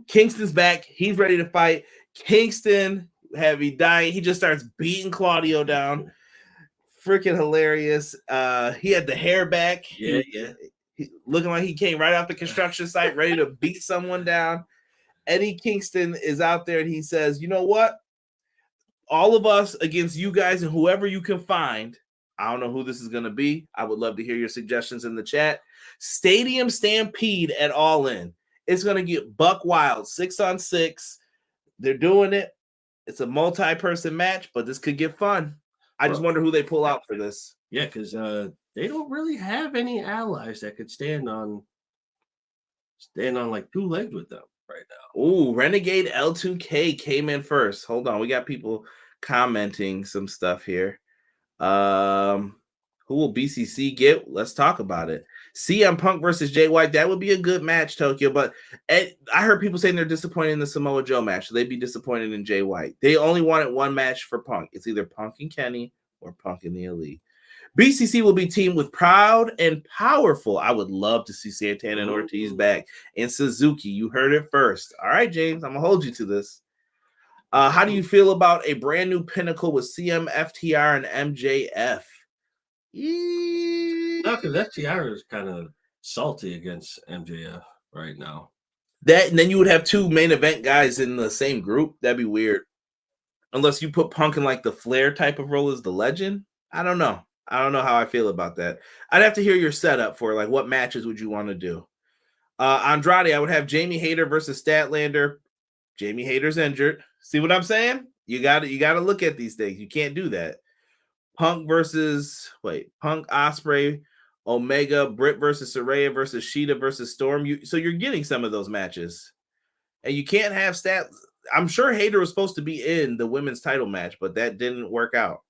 Kingston's back. He's ready to fight. Kingston, heavy dying. He just starts beating Claudio down. Freaking hilarious. He had the hair back. Yeah. Looking like he came right off the construction site, ready to beat someone down. Eddie Kingston is out there and he says, you know what? All of us against you guys and whoever you can find. I don't know who this is going to be. I would love to hear your suggestions in the chat. Stadium Stampede at All In. It's going to get buck wild, 6-on-6. They're doing it. It's a multi-person match, but this could get fun. I just wonder who they pull out for this. Yeah, because they don't really have any allies that could stand on like two legs with them right now. Ooh, Renegade L2K came in first. Hold on, we got people commenting some stuff here. Who will BCC get? Let's talk about it. CM Punk versus Jay White. That would be a good match, Tokyo. But I heard people saying they're disappointed in the Samoa Joe match. So they'd be disappointed in Jay White. They only wanted one match for Punk. It's either Punk and Kenny or Punk and the Elite. BCC will be teamed with Proud and Powerful. I would love to see Santana and Ortiz back. And Suzuki, you heard it first. All right, James, I'm going to hold you to this. How do you feel about a brand new Pinnacle with CM, FTR, and MJF? No, because FTR is kind of salty against MJF right now. That, and then you would have two main event guys in the same group. That'd be weird. Unless you put Punk in like the Flair type of role as the legend. I don't know. I don't know how I feel about that. I'd have to hear your setup for like what matches would you want to do. Andrade, I would have Jamie Hayter versus Statlander. Jamie Hayter's injured. See what I'm saying? You got to look at these things. You can't do that. Punk, Ospreay, Omega, Britt versus Saraya versus Sheeta versus Storm. So you're getting some of those matches. And you can't have I'm sure Hayter was supposed to be in the women's title match, but that didn't work out.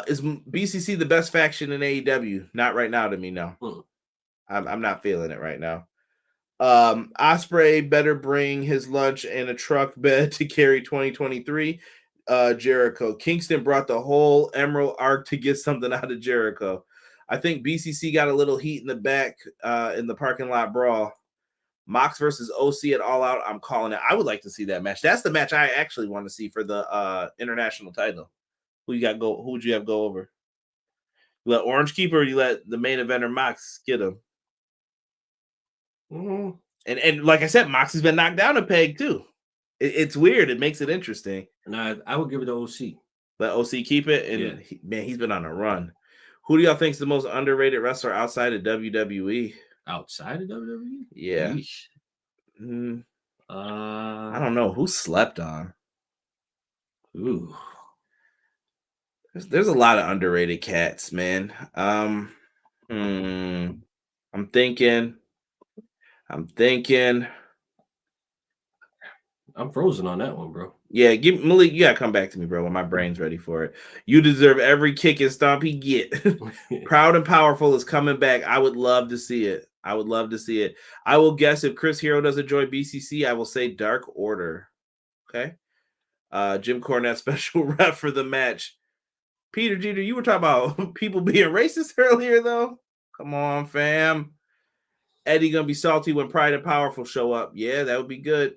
Is BCC the best faction in AEW? Not right now to me, no. I'm not feeling it right now. Ospreay better bring his lunch and a truck bed to carry 2023. Jericho. Kingston brought the whole Emerald Arc to get something out of Jericho. I think BCC got a little heat in the back in the parking lot brawl. Mox versus OC at All Out. I'm calling it. I would like to see that match. That's the match I actually want to see for the international title. Who would you have go over? You let Orange keep, or you let the main eventer Mox get him? Mm-hmm. And like I said, Mox has been knocked down a peg too. It's weird. It makes it interesting. No, I would give it to OC. Let OC keep it. And he's been on a run. Who do y'all think is the most underrated wrestler outside of WWE? Outside of WWE? Yeah. I don't know. Who slept on? Ooh. There's a lot of underrated cats, man. I'm thinking. I'm frozen on that one, bro. Yeah, Malik, you gotta come back to me, bro, when my brain's ready for it. You deserve every kick and stomp he get. Proud and Powerful is coming back. I would love to see it. I will guess if Chris Hero doesn't join BCC, I will say Dark Order. Okay. Jim Cornette special ref for the match. Peter Jeter, you were talking about people being racist earlier, though. Come on, fam. Eddie gonna be salty when Pride and Powerful show up. Yeah, that would be good.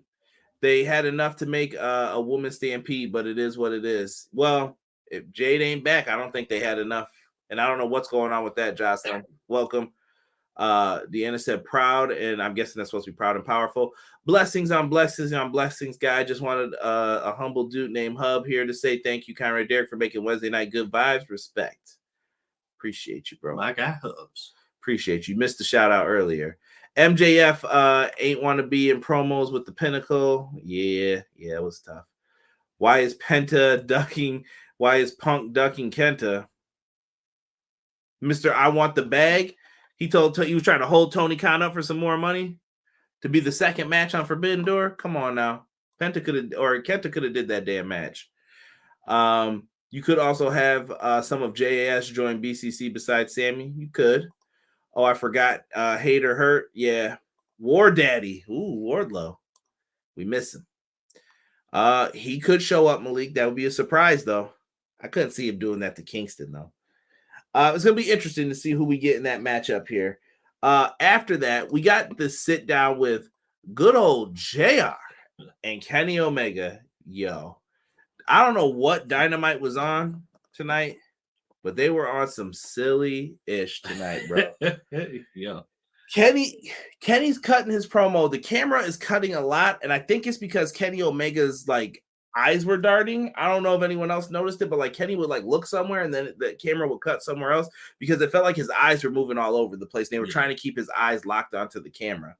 They had enough to make a woman stampede, but it is what it is. Well, if Jade ain't back, I don't think they had enough. And I don't know what's going on with that, Jocelyn. Welcome. Deanna said Proud, and I'm guessing that's supposed to be Proud and Powerful. Blessings on blessings on blessings, guy. I just wanted a humble dude named Hub here to say thank you, Conrad Derek, for making Wednesday night good vibes. Respect. Appreciate you, bro. My guy Hubs. Appreciate you. Missed the shout out earlier. MJF ain't want to be in promos with the Pinnacle. Yeah, it was tough. Why is Punk ducking Kenta? Mr. I want the bag. He was trying to hold Tony Khan up for some more money to be the second match on Forbidden Door. Come on now. Kenta could have did that damn match. You could also have some of JAS join BCC besides Sammy. You could. Oh, I forgot. Hater hurt. Yeah. War Daddy. Ooh, Wardlow. We miss him. He could show up, Malik. That would be a surprise, though. I couldn't see him doing that to Kingston, though. It's going to be interesting to see who we get in that matchup here. After that, we got the sit down with good old JR and Kenny Omega. Yo, I don't know what Dynamite was on tonight, but they were on some silly-ish tonight, bro. Yeah. Kenny's cutting his promo. The camera is cutting a lot, and I think it's because Kenny Omega's like eyes were darting. I don't know if anyone else noticed it, but like Kenny would like look somewhere and then the camera would cut somewhere else because it felt like his eyes were moving all over the place. They were trying to keep his eyes locked onto the camera.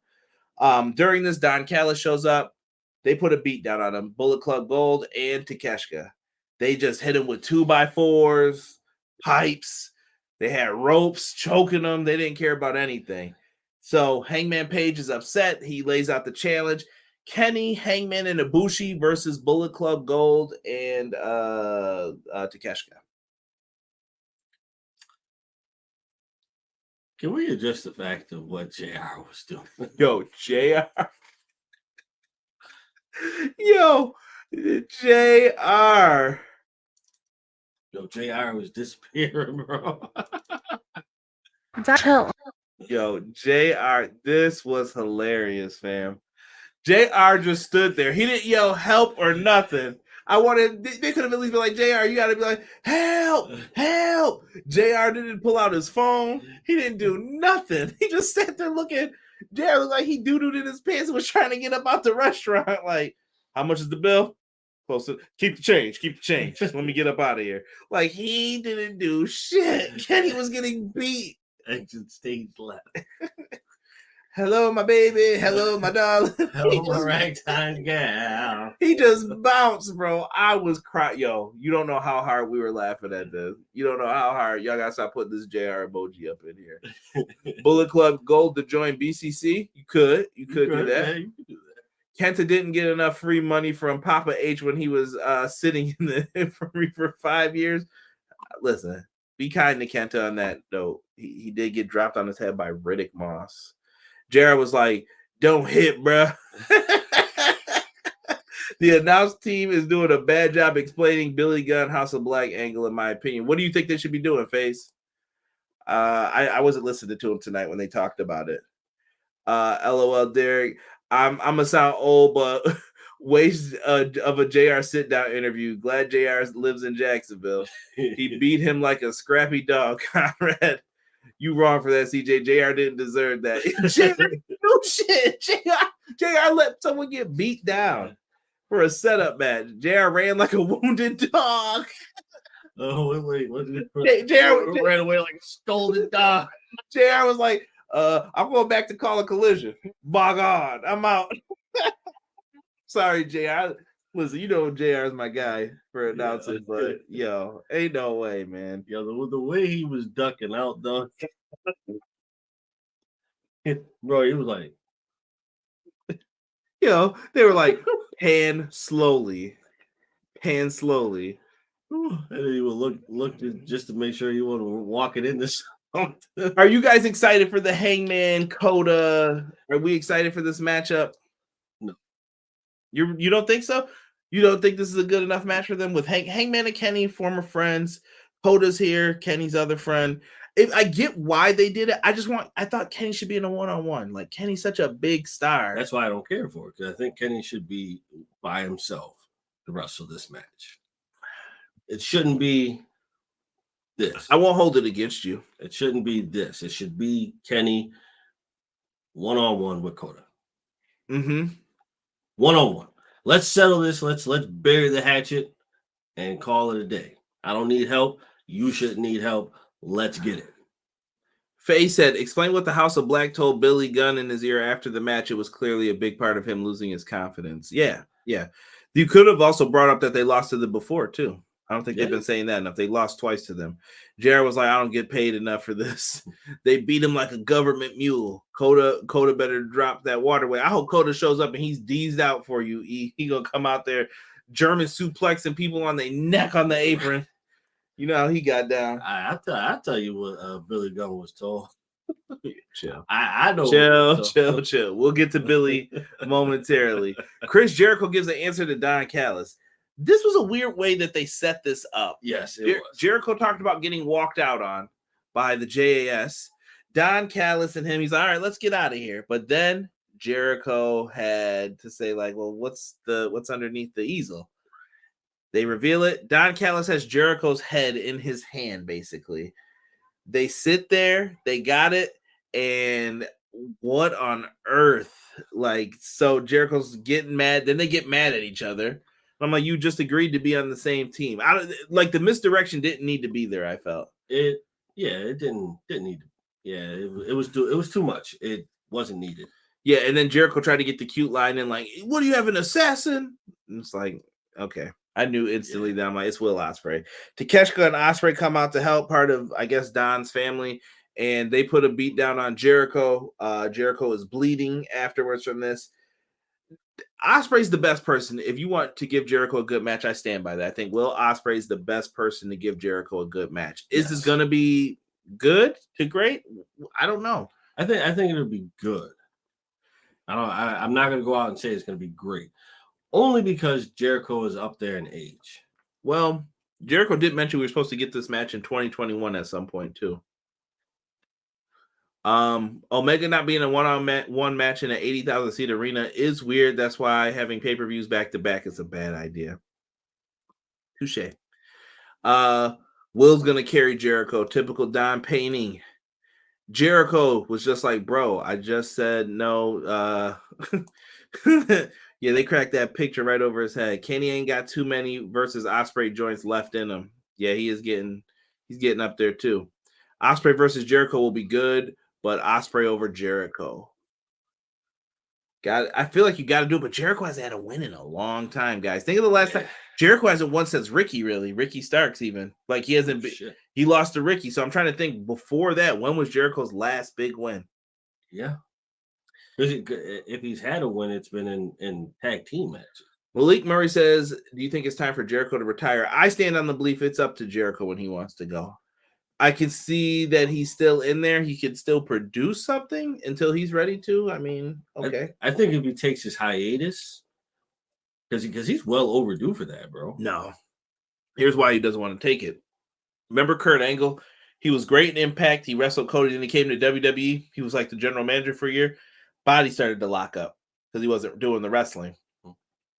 During this, Don Callis shows up. They put a beat down on him. Bullet Club Gold and Takeshka. They just hit him with 2x4s, pipes. They had ropes choking them. They didn't care about anything. So Hangman Page is upset. He lays out the challenge. Kenny, Hangman, and Ibushi versus Bullet Club Gold and Takeshka. Can we address the fact of what JR was doing? Yo, JR. Yo, JR. Yo, JR was disappearing, bro. Chill. Yo, JR, this was hilarious, fam. JR just stood there. He didn't yell help or nothing. They could have at least been like, JR, you got to be like, help, help. JR didn't pull out his phone. He didn't do nothing. He just sat there looking. JR looked like he doo-dooed in his pants and was trying to get up out the restaurant. Like, how much is the bill? Close to, keep the change. Let me get up out of here. Like, he didn't do shit. Kenny was getting beat. Exit stage left. Hello, my baby. Hello, my darling. Hello, my ragtime gal. He just bounced, bro. I was crying. Yo, you don't know how hard we were laughing at this. You don't know how hard. Y'all gotta stop putting this JR emoji up in here. Bullet Club Gold to join BCC. You could do that. Yeah, you could do that. Kenta didn't get enough free money from Papa H when he was sitting in the infirmary for 5 years. Listen, be kind to Kenta on that note. He did get dropped on his head by Riddick Moss. Jared was like, don't hit, bruh. The announced team is doing a bad job explaining Billy Gunn House of Black angle, in my opinion. What do you think they should be doing, Face? I wasn't listening to him tonight when they talked about it. LOL, Derek. I'm gonna sound old, but waste of a JR sit-down interview. Glad JR lives in Jacksonville. He beat him like a scrappy dog, Conrad. You wrong for that, CJ. JR didn't deserve that. No shit. JR let someone get beat down for a setup match. JR ran like a wounded dog. Oh, wait. What did JR ran away like a scolded dog. JR was like, I'm going back to call a collision. By God, I'm out. Sorry, JR. Listen, you know JR is my guy for announcing, but yo, ain't no way, man. Yo, the way he was ducking out, though. Bro, he was like, they were like, pan slowly. And he would look just to make sure he wasn't walking into something. Are you guys excited for the Hangman Coda? Are we excited for this matchup? No. You don't think so? You don't think this is a good enough match for them with Hangman and Kenny, former friends? Coda's here, Kenny's other friend. I get why they did it. I thought Kenny should be in a one-on-one. Like, Kenny's such a big star. That's why I don't care for it, because I think Kenny should be by himself to wrestle this match. It shouldn't be this. I won't hold it against you. It shouldn't be this. It should be Kenny one-on-one with Coda. Mm-hmm. One-on-one. Let's settle this. Let's bury the hatchet and call it a day. I don't need help. You shouldn't need help. Let's get it. Faye said, explain what the House of Black told Billy Gunn in his ear after the match. It was clearly a big part of him losing his confidence. Yeah. You could have also brought up that they lost to them before, too. I don't think they've been saying that enough. They lost twice to them. Jared was like, I don't get paid enough for this. They beat him like a government mule. Coda better drop that waterway. I hope Coda shows up and he's deezed out for you. He gonna come out there German suplexing people on their neck on the apron. You know how he got down. I'll tell you what Billy Gunn was told. Chill. I know. Chill. We'll get to Billy momentarily. Chris Jericho gives an answer to Don Callis. This was a weird way that they set this up. Yes, it was. Jericho talked about getting walked out on by the JAS. Don Callis and him, he's like, all right, let's get out of here. But then Jericho had to say, like, well, what's underneath the easel? They reveal it. Don Callis has Jericho's head in his hand, basically. They sit there, they got it, and what on earth? Like, so Jericho's getting mad, then they get mad at each other. I'm like, you just agreed to be on the same team. Like, the misdirection didn't need to be there, I felt. It didn't need to. Yeah, it was too much. It wasn't needed. Yeah, and then Jericho tried to get the cute line in, like, what do you have, an assassin? And it's like, okay. I knew instantly that I'm like, it's Will Ospreay. Takeshita and Ospreay come out to help, part of, I guess, Don's family, and they put a beat down on Jericho. Jericho is bleeding afterwards from this. Ospreay's the best person. If you want to give Jericho a good match, I stand by that. I think Will Ospreay's the best person to give Jericho a good match. Is this going to be good to great. I don't know. I think it'll be good. I'm not going to go out and say it's going to be great, only because Jericho is up there in age. Well, Jericho did mention we were supposed to get this match in 2021 at some point too. Omega not being a one-on-one match in an 80,000 seat arena is weird. That's why having pay-per-views back to back is a bad idea. Touche. Will's gonna carry Jericho. Typical Don painting. Jericho was just like, bro, I just said no. Yeah, they cracked that picture right over his head. Kenny ain't got too many versus Ospreay joints left in him. Yeah, he's getting up there too. Ospreay versus Jericho will be good, but Ospreay over Jericho. I feel like you got to do it, but Jericho hasn't had a win in a long time, guys. Think of the last time. Jericho hasn't won since Ricky Starks even. Like he hasn't he lost to Ricky. So I'm trying to think before that, when was Jericho's last big win? Yeah. If he's had a win, it's been in tag team matches. Malik Murray says, do you think it's time for Jericho to retire? I stand on the belief it's up to Jericho when he wants to go. I can see that he's still in there. He could still produce something until he's ready to. I mean, okay. I think if he takes his hiatus, because he's well overdue for that, bro. No. Here's why he doesn't want to take it. Remember Kurt Angle? He was great in Impact. He wrestled Cody, then he came to WWE. He was like the general manager for a year. Body started to lock up because he wasn't doing the wrestling.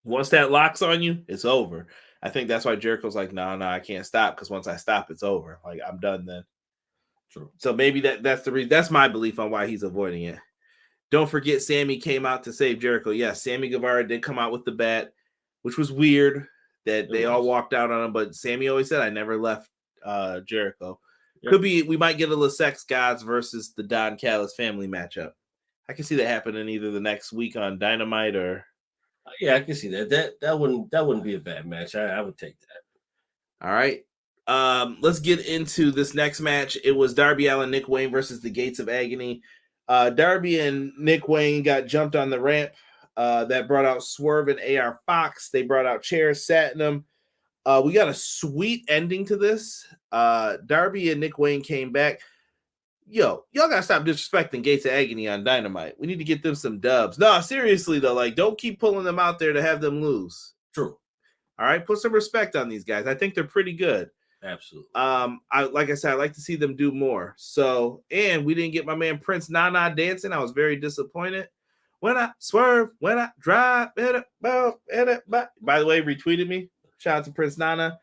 Once that locks on you, it's over. I think that's why Jericho's like, no, I can't stop because once I stop, it's over. Like I'm done then. True. So maybe that's the reason. That's my belief on why he's avoiding it. Don't forget, Sammy came out to save Jericho. Yes, Sammy Guevara did come out with the bat, which was weird that they all walked out on him. But Sammy always said, I never left Jericho. Yep. Could be we might get a La Sex Gods versus the Don Callis family matchup. I can see that happening either the next week on Dynamite or. Yeah, I can see that. That wouldn't be a bad match. I would take that. All right. Let's get into this next match. It was Darby Allin, Nick Wayne versus the Gates of Agony. Darby and Nick Wayne got jumped on the ramp. That brought out Swerve and AR Fox. They brought out chairs, sat in them. We got a sweet ending to this. Darby and Nick Wayne came back. Y'all gotta stop disrespecting Gates of Agony on Dynamite. We need to get them some dubs. No, seriously though, like don't keep pulling them out there to have them lose. True. All right, put some respect on these guys. I think they're pretty good. Absolutely. Like I said, I'd like to see them do more. So, and we didn't get my man Prince Nana dancing. I was very disappointed. When I swerve, when I drive, by the way, retweeted me. Shout out to Prince Nana.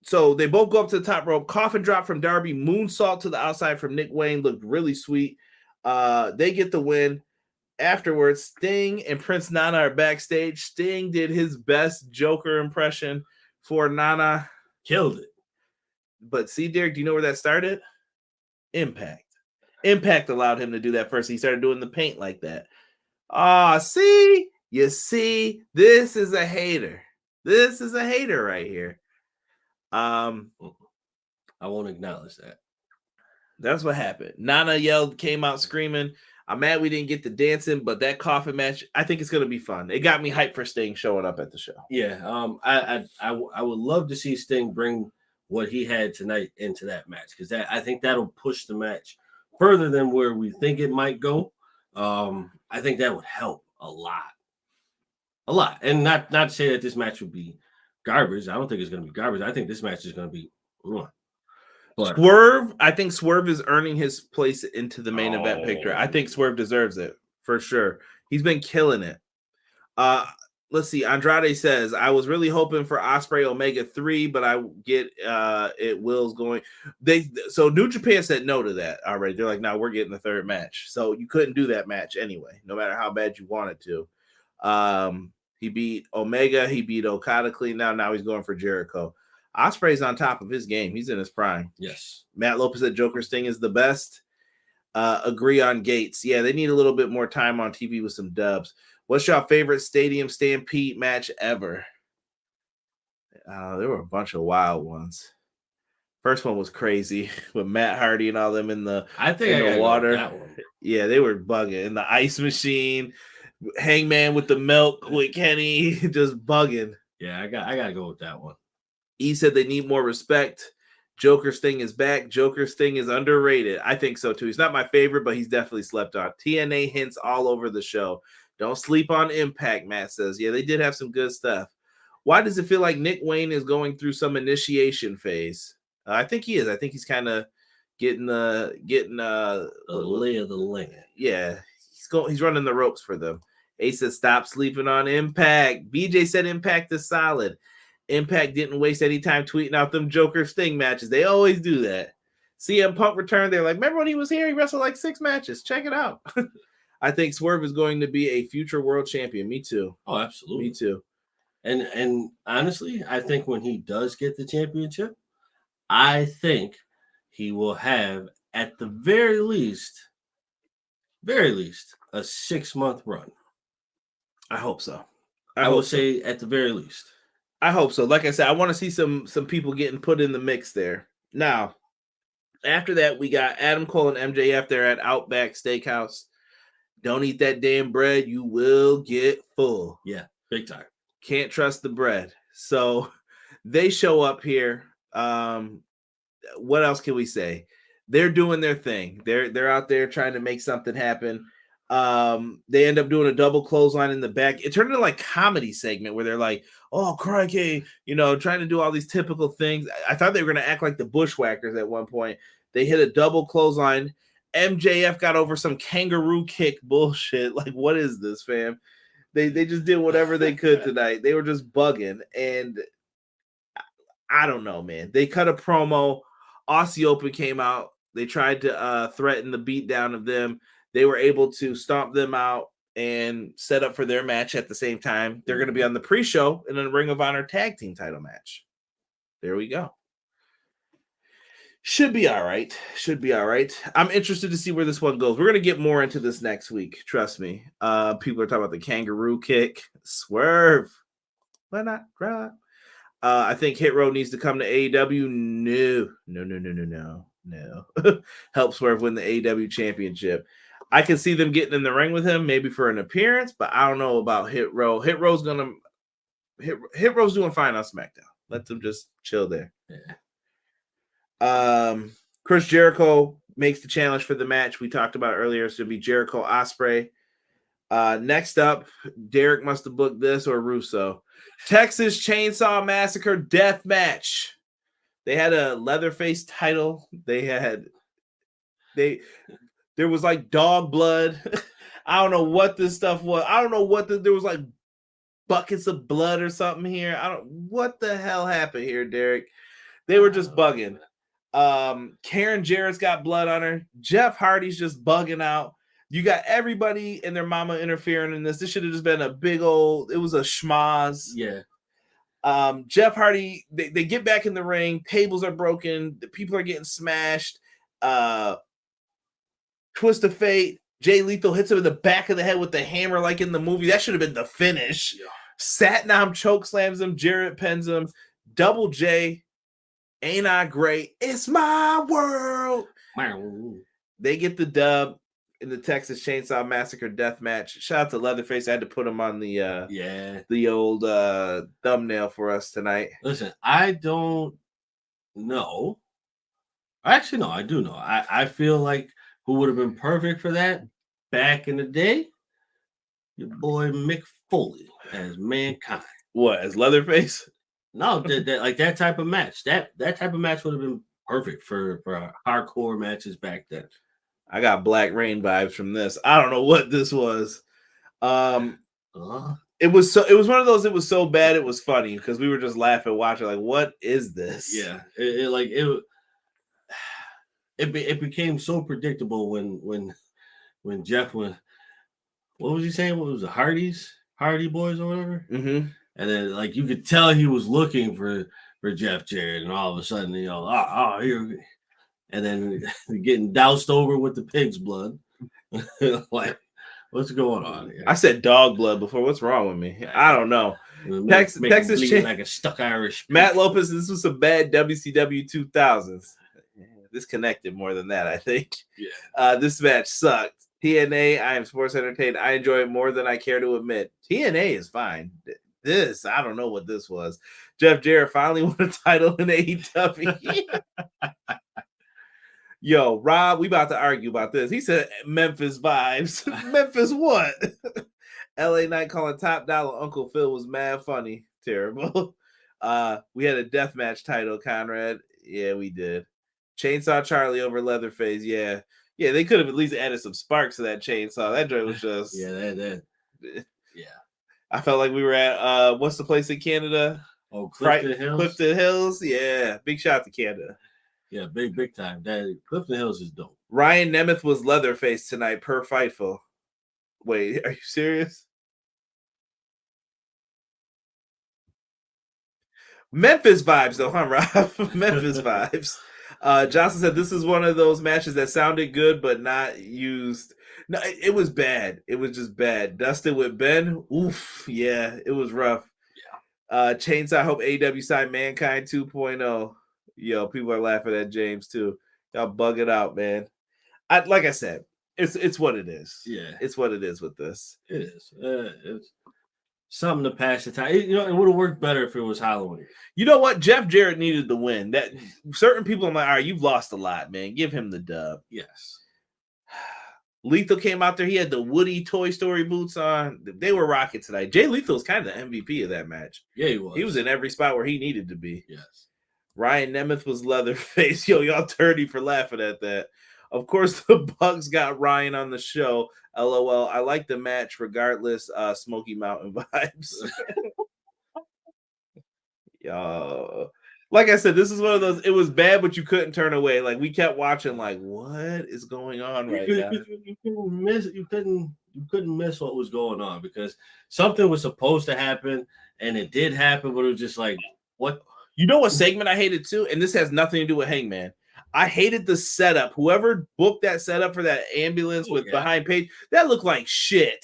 So they both go up to the top rope. Coffin drop from Darby. Moonsault to the outside from Nick Wayne. Looked really sweet. They get the win. Afterwards, Sting and Prince Nana are backstage. Sting did his best Joker impression for Nana. Killed it. But see, Derek, do you know where that started? Impact. Impact allowed him to do that first. He started doing the paint like that. See? You see? This is a hater. This is a hater right here. I won't acknowledge that. That's what happened. Nana came out screaming. I'm mad we didn't get the dancing, but that coffin match, I think it's going to be fun. It got me hyped for Sting showing up at the show. Yeah, I would love to see Sting bring what he had tonight into that match because I think that'll push the match further than where we think it might go. I think that would help a lot, and not to say that this match would be garbage. I don't think it's going to be garbage. I think this match is going to be. But Swerve, I think Swerve is earning his place into the main event picture. I think Swerve deserves it for sure. He's been killing it. Let's see. Andrade says, I was really hoping for Ospreay Omega 3, but I get it Will's going. So New Japan said no to that already. They're like, no, we're getting the third match. So you couldn't do that match anyway, no matter how bad you wanted to. He beat Omega. He beat Okada clean now. Now he's going for Jericho. Ospreay's on top of his game. He's in his prime. Yes. Matt Lopez said Joker Sting is the best. Agree on Gates. Yeah, they need a little bit more time on TV with some dubs. What's your favorite Stadium Stampede match ever? There were a bunch of wild ones. First one was crazy with Matt Hardy and all them in the water. Yeah, they were bugging. In the ice machine, Hangman with the milk with Kenny, just bugging. Yeah, I got to go with that one. He said they need more respect. Joker Sting is back. Joker Sting is underrated. I think so too. He's not my favorite, but he's definitely slept on. TNA hints all over the show. Don't sleep on Impact, Matt says. Yeah, they did have some good stuff. Why does it feel like Nick Wayne is going through some initiation phase? I think he is. I think he's kind of getting the lay of the land. Yeah, he's running the ropes for them. Ace says stop sleeping on Impact. BJ said Impact is solid. Impact didn't waste any time tweeting out them Joker Sting matches. They always do that. CM Punk returned. They're like, remember when he was here? He wrestled like 6 matches. Check it out. I think Swerve is going to be a future world champion. Me too. Oh, absolutely. Me too. And honestly, I think when he does get the championship, I think he will have at the very least, a 6-month run. I hope so. I will say at the very least. I hope so. Like I said, I want to see some people getting put in the mix there. Now, after that, we got Adam Cole and MJF there at Outback Steakhouse. Don't eat that damn bread. You will get full. Yeah, big time. Can't trust the bread. So they show up here. What else can we say? They're doing their thing. They're out there trying to make something happen. They end up doing a double clothesline in the back. It turned into like comedy segment where they're like, oh, crikey, trying to do all these typical things. I thought they were going to act like the Bushwhackers at one point. They hit a double clothesline. MJF got over some kangaroo kick bullshit. Like, what is this, fam? They just did whatever they could tonight. They were just bugging. And I don't know, man. They cut a promo. Aussie Open came out. They tried to threaten the beatdown of them. They were able to stomp them out and set up for their match at the same time. They're going to be on the pre-show in a Ring of Honor tag team title match. There we go. Should be all right. Should be all right. I'm interested to see where this one goes. We're going to get more into this next week. Trust me. People are talking about the kangaroo kick. Swerve. Why not? Drop. I think Hit Row needs to come to AEW. No. Help Swerve win the AEW championship. I can see them getting in the ring with him, maybe for an appearance, but I don't know about Hit Row. Hit Row's doing fine on SmackDown. Let them just chill there. Yeah. Chris Jericho makes the challenge for the match we talked about earlier. So it'll be Jericho Ospreay. Next up, Derek must have booked this or Russo. Texas Chainsaw Massacre death match. They had a Leatherface title. There was like dog blood. I don't know what this stuff was. I don't know there was like buckets of blood or something here. What the hell happened here, Derek? They were just bugging. Karen Jarrett's got blood on her. Jeff Hardy's just bugging out. You got everybody and their mama interfering in this. This should have just been a big old, it was a schmoz. Yeah. Jeff Hardy, they get back in the ring. Tables are broken. The people are getting smashed. Twist of Fate. Jay Lethal hits him in the back of the head with the hammer like in the movie. That should have been the finish. Yeah. Satnam choke slams him. Jarrett pins him. Double J. Ain't I great? It's my world. They get the dub in the Texas Chainsaw Massacre death match. Shout out to Leatherface. I had to put him on the old thumbnail for us tonight. Listen, I don't know. Actually, no, I do know. I feel like who would have been perfect for that back in the day? Your boy Mick Foley as Mankind. What, as Leatherface? No, like that type of match. That type of match would have been perfect for hardcore matches back then. I got Black Rain vibes from this. I don't know what this was. It was one of those. It was so bad it was funny because we were just laughing, watching. Like, what is this? Yeah, it became so predictable when Jeff went. What was he saying? What was it? Hardy Boys or whatever. Mm-hmm. And then, like, you could tell he was looking for Jeff Jarrett, and all of a sudden, here, and then getting doused over with the pig's blood. Like, what's going on here? I said dog blood before. What's wrong with me? I don't know. Texas like a stuck Irish. Matt Lopez, this was some bad WCW 2000s. This connected more than that, I think. Yeah. This match sucked. TNA, I am sports entertained. I enjoy it more than I care to admit. TNA is fine. This, I don't know what this was. Jeff Jarrett finally won a title in AEW. Yo, Rob, we about to argue about this. He said Memphis vibes. Memphis what? LA Knight calling Top Dollar Uncle Phil was mad funny. Terrible. We had a deathmatch title, Conrad. Yeah, we did. Chainsaw Charlie over Leatherface. Yeah. Yeah, they could have at least added some sparks to that chainsaw. That joint was just yeah. I felt like we were at what's the place in Canada? Oh, Clifton Hills. Clifton Hills. Yeah. Big shout to Canada. Yeah, big time. That Clifton Hills is dope. Ryan Nemeth was Leatherface tonight per Fightful. Wait, are you serious? Memphis vibes, though, huh, Rob? Memphis vibes. Johnson said this is one of those matches that sounded good but not used. No, it was bad. It was just bad. Dustin with Ben. Oof. Yeah, it was rough. Yeah. Chainsaw, I hope AEW signed Mankind 2.0. Yo, people are laughing at James too. Y'all bug it out, man. Like I said, it's what it is. Yeah, it's what it is with this. It is. It's something to pass the time. It would have worked better if it was Halloween. You know what? Jeff Jarrett needed the win. That certain people are like, all right, you've lost a lot, man. Give him the dub. Yes. Lethal came out there. He had the Woody Toy Story boots on. They were rocking tonight. Jay Lethal was kind of the MVP of that match. Yeah, he was. He was in every spot where he needed to be. Yes. Ryan Nemeth was Leatherface. Yo, y'all dirty for laughing at that. Of course, the Bucks got Ryan on the show. LOL. I like the match regardless. Smoky Mountain vibes. Yo. Like I said, this is one of those. It was bad, but you couldn't turn away. Like we kept watching. Like what is going on right now? You couldn't miss what was going on because something was supposed to happen and it did happen, but it was just like what? You know what segment I hated too, and this has nothing to do with Hangman. I hated the setup. Whoever booked that setup for that ambulance with behind Paige, that looked like shit.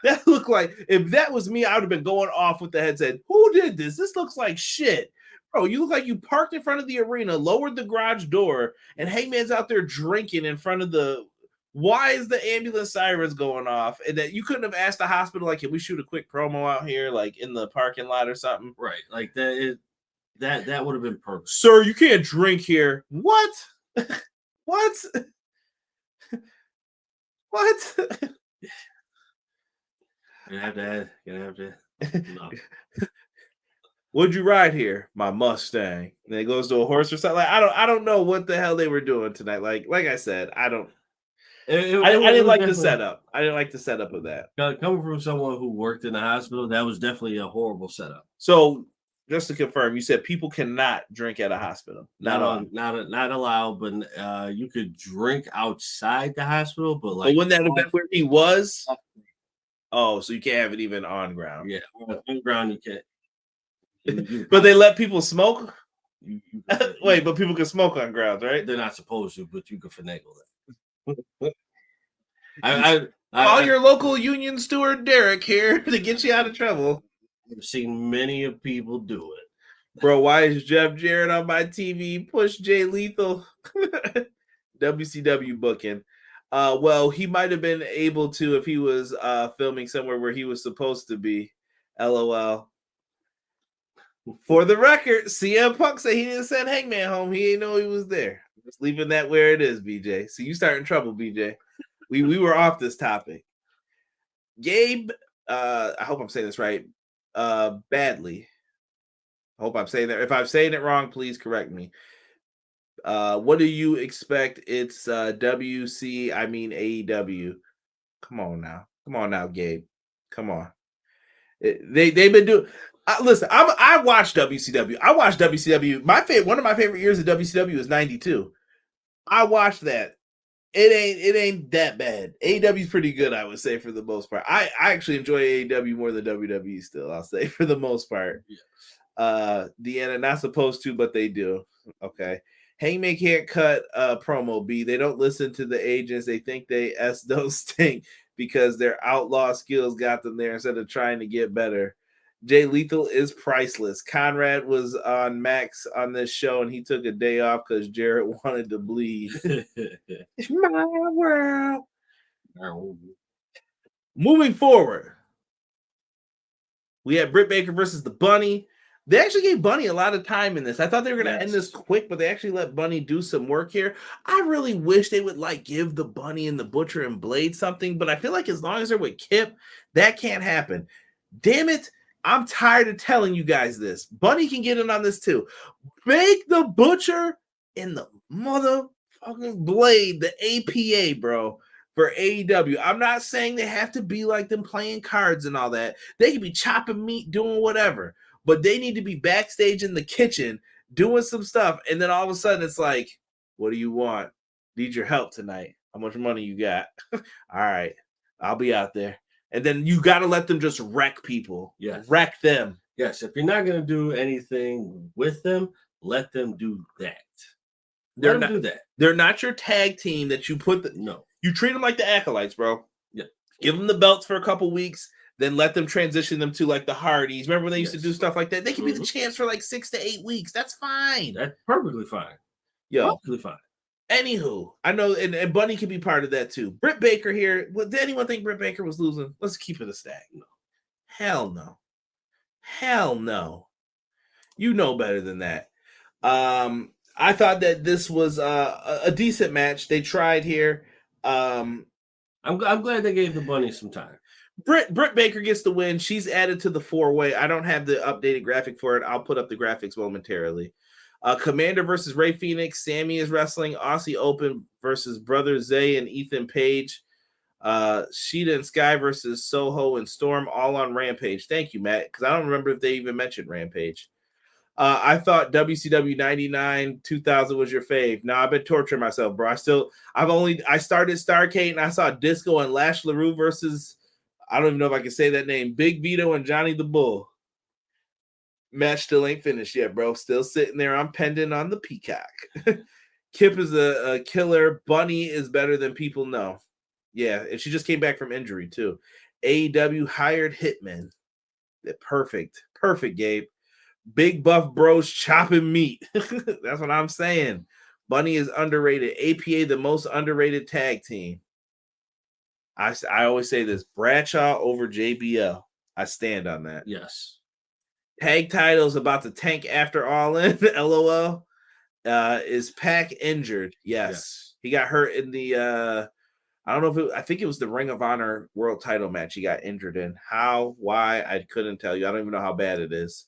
That looked like if that was me, I would have been going off with the headset. Who did this? This looks like shit. Bro, you look like you parked in front of the arena, lowered the garage door, and Hangman's out there drinking in front of the. Why is the ambulance sirens going off? And that you couldn't have asked the hospital, like, can we shoot a quick promo out here, like in the parking lot or something? Right. Like that would have been perfect. Sir, you can't drink here. What? What? What? Gonna have to. No. What'd you ride here? My Mustang. And it goes to a horse or something. Like, I don't know what the hell they were doing tonight. Like I said, I don't. I didn't like the setup. I didn't like the setup of that. Coming from someone who worked in the hospital, that was definitely a horrible setup. So, just to confirm, you said people cannot drink at a hospital. Not allowed, but you could drink outside the hospial. But like, but wouldn't that have been where he was? Oh, so you can't have it even on ground. Yeah, on ground you can't. But they let people smoke. Wait, but people can smoke on grounds, right? They're not supposed to, but you can finagle it. Call your local union steward Derek here to get you out of trouble. I've seen many of people do it. Bro, why is Jeff Jarrett on my TV? Push Jay Lethal. WCW booking. Well, he might have been able to if he was filming somewhere where he was supposed to be. LOL. For the record, CM Punk said he didn't send Hangman home. He didn't know he was there. Just leaving that where it is, BJ. So you starting trouble, BJ. We were off this topic. Gabe, I hope I'm saying this right. Badly. I hope I'm saying that. If I'm saying it wrong, please correct me. What do you expect? It's WC, I mean AEW. Come on now, Gabe. Come on. They've been doing. Listen, I watched WCW. I watched WCW. One of my favorite years of WCW is '92. I watched that. It ain't that bad. AEW is pretty good, I would say, for the most part. I actually enjoy AEW more than WWE still, I'll say, for the most part. Yeah. Deanna, not supposed to, but they do. Okay. Hangman can't cut promo B. They don't listen to the agents. They think they don't stink because their outlaw skills got them there instead of trying to get better. Jay Lethal is priceless. Conrad was on Max on this show, and he took a day off because Jarrett wanted to bleed. It's my world. Moving forward, We had Britt Baker versus the Bunny. They actually gave Bunny a lot of time in this. I thought they were going to end this quick, but they actually let Bunny do some work here. I really wish they would like give the Bunny and the Butcher and Blade something, but I feel like as long as they're with Kip, that can't happen. Damn it. I'm tired of telling you guys this. Bunny can get in on this too. Make the Butcher and the motherfucking Blade the APA, bro, for AEW. I'm not saying they have to be like them playing cards and all that. They can be chopping meat, doing whatever, but they need to be backstage in the kitchen doing some stuff. And then all of a sudden it's like, what do you want? Need your help tonight. How much money you got? All right, I'll be out there. And then you got to let them just wreck people. Yes. Wreck them. Yes. If you're not going to do anything with them, let them do that. They're Let them not do that. They're not your tag team that you put the. No. You treat them like the Acolytes, bro. Yeah. Give them the belts for a couple weeks, then let them transition them to like the Hardys. Remember when they used to do stuff like that? They can be the champs for like 6 to 8 weeks. That's fine. That's perfectly fine. Yo. Perfectly fine. Anywho, I know, and Bunny can be part of that too. Britt Baker here. Did anyone think Britt Baker was losing? Let's keep it a stack. No. Hell no. Hell no. You know better than that. I thought that this was a decent match. They tried here. I'm glad they gave the Bunny some time. Britt Baker gets the win. She's added to the 4-way. I don't have the updated graphic for it. I'll put up the graphics momentarily. Commander versus Ray Phoenix. Sammy is wrestling. Aussie Open versus Brother Zay and Ethan Page. Sheeta and Sky versus Soho and Storm, all on Rampage. Thank you, Matt, because I don't remember if they even mentioned Rampage. I thought WCW 99 2000 was your fave. Now I've been torturing myself, bro. I started Starrcade and I saw Disco and Lash LaRue versus, I don't even know if I can say that name, Big Vito and Johnny the Bull. Match still ain't finished yet, bro. Still sitting there. I'm pending on the Peacock. Kip is a killer. Bunny is better than people know. Yeah, and she just came back from injury too. AEW hired hitmen. Perfect, Gabe. Big buff bros chopping meat. That's what I'm saying. Bunny is underrated. APA, the most underrated tag team. I always say this: Bradshaw over JBL. I stand on that. Yes. Tag titles about to tank after All In. LOL. Is Pac injured? Yes. He got hurt in the I don't know if I think it was the Ring of Honor World Title match he got injured in. How? Why? I couldn't tell you. I don't even know how bad it is.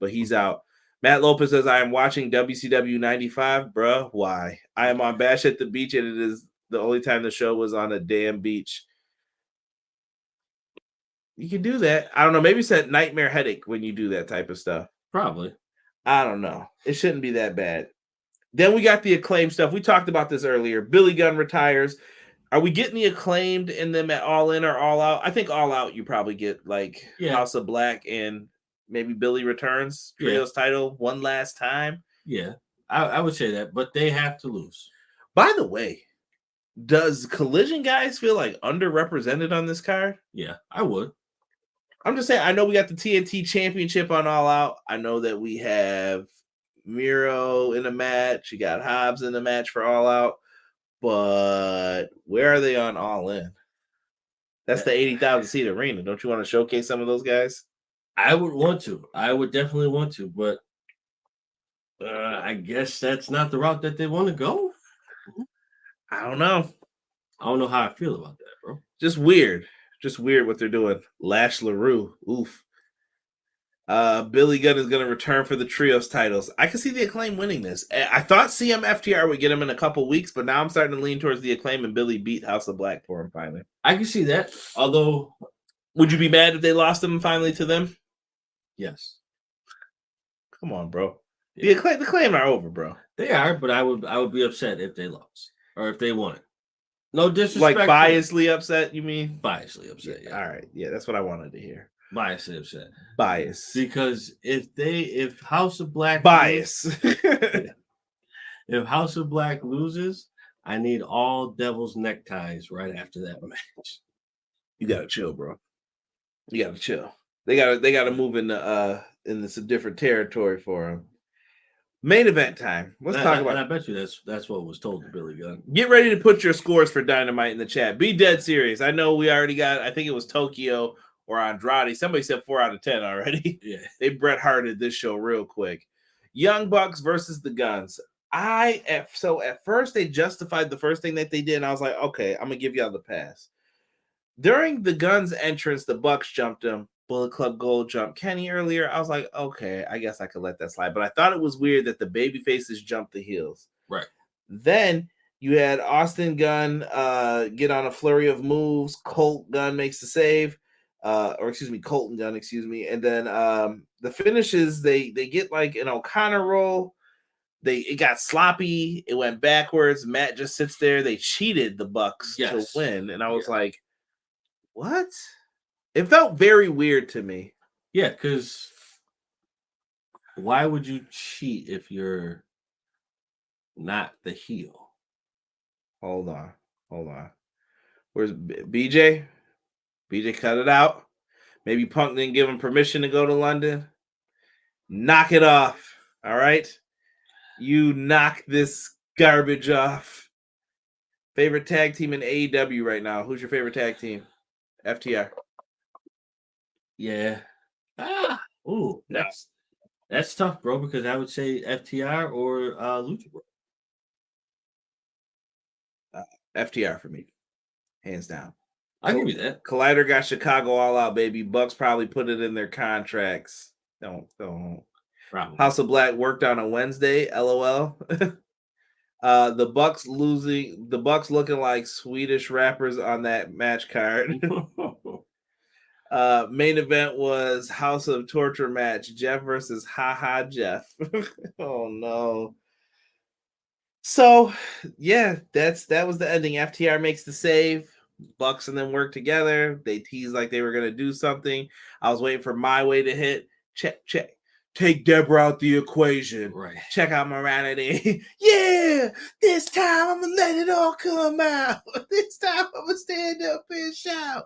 But he's out. Matt Lopez says, I am watching WCW 95. Bruh, why? I am on Bash at the Beach, and it is the only time the show was on a damn beach. You can do that. I don't know. Maybe it's that nightmare headache when you do that type of stuff. Probably. I don't know. It shouldn't be that bad. Then we got the Acclaim stuff. We talked about this earlier. Billy Gunn retires. Are we getting the Acclaimed in them at All In or All Out? I think All Out you probably get like House of Black and maybe Billy returns Trios title one last time. Yeah, I would say that, but they have to lose. By the way, does Collision guys feel like underrepresented on this card? Yeah, I would. I'm just saying, I know we got the TNT Championship on All Out. I know that we have Miro in a match. You got Hobbs in the match for All Out. But where are they on All In? That's the 80,000 seat arena. Don't you want to showcase some of those guys? I would want to. I would definitely want to, but I guess that's not the route that they want to go. I don't know. I don't know how I feel about that, bro. Just weird. Just weird what they're doing. Lash LaRue. Oof. Billy Gunn is going to return for the Trios titles. I can see the Acclaim winning this. I thought CMFTR would get him in a couple weeks, but now I'm starting to lean towards the Acclaim, and Billy beat House of Black for him finally. I can see that. Although, would you be mad if they lost him finally to them? Yes. Come on, bro. Yeah. The Acclaim are over, bro. They are, but I would be upset if they lost or if they won. No disrespect. Like biasly upset, you mean? Biasly upset, yeah. All right. Yeah, that's what I wanted to hear. Biasly upset. Bias. Because if House of Black bias. If House of Black loses, I need all Devil's neckties right after that match. You gotta chill, bro. You gotta chill. They gotta move into some different territory for him. Main event time. Let's talk about. And I bet you that's what was told to Billy Gunn. Get ready to put your scores for Dynamite in the chat. Be dead serious. I know we already got. I think it was Tokyo or Andrade. Somebody said 4 out of 10 already. Yeah. They Bret Harted this show real quick. Young Bucks versus the Guns. At first they justified the first thing that they did, and I was like, okay, I'm gonna give y'all the pass. During the Guns entrance, the Bucks jumped him. Bullet Club Gold jumped Kenny earlier. I was like, okay, I guess I could let that slide. But I thought it was weird that the baby faces jumped the heels. Right. Then you had Austin Gunn get on a flurry of moves. Colt Gunn makes the save. Colton Gunn, excuse me. And then the finishes, they get like an O'Connor roll. It got sloppy. It went backwards. Matt just sits there. They cheated the Bucks to win. And I was like, what? It felt very weird to me. Yeah, because why would you cheat if you're not the heel? Hold on. Where's BJ? BJ cut it out. Maybe Punk didn't give him permission to go to London. Knock it off. All right? You knock this garbage off. Favorite tag team in AEW right now. Who's your favorite tag team? FTR. Yeah. Ooh, that's tough, bro, because I would say FTR or Lucha Bro. FTR for me. Hands down. I'll give you that. Collider got Chicago all out, baby. Bucks probably put it in their contracts. Don't. Probably. House of Black worked on a Wednesday. LOL. The Bucks looking like Swedish rappers on that match card. Main event was House of Torture match. Jeff versus Haha Jeff. Oh no. So yeah, that was the ending. FTR makes the save. Bucks and them work together. They tease like they were gonna do something. I was waiting for My Way to hit. Check. Take Deborah out the equation. Right. Check out morality. Yeah, this time I'm gonna let it all come out. This time I'm gonna stand up and shout.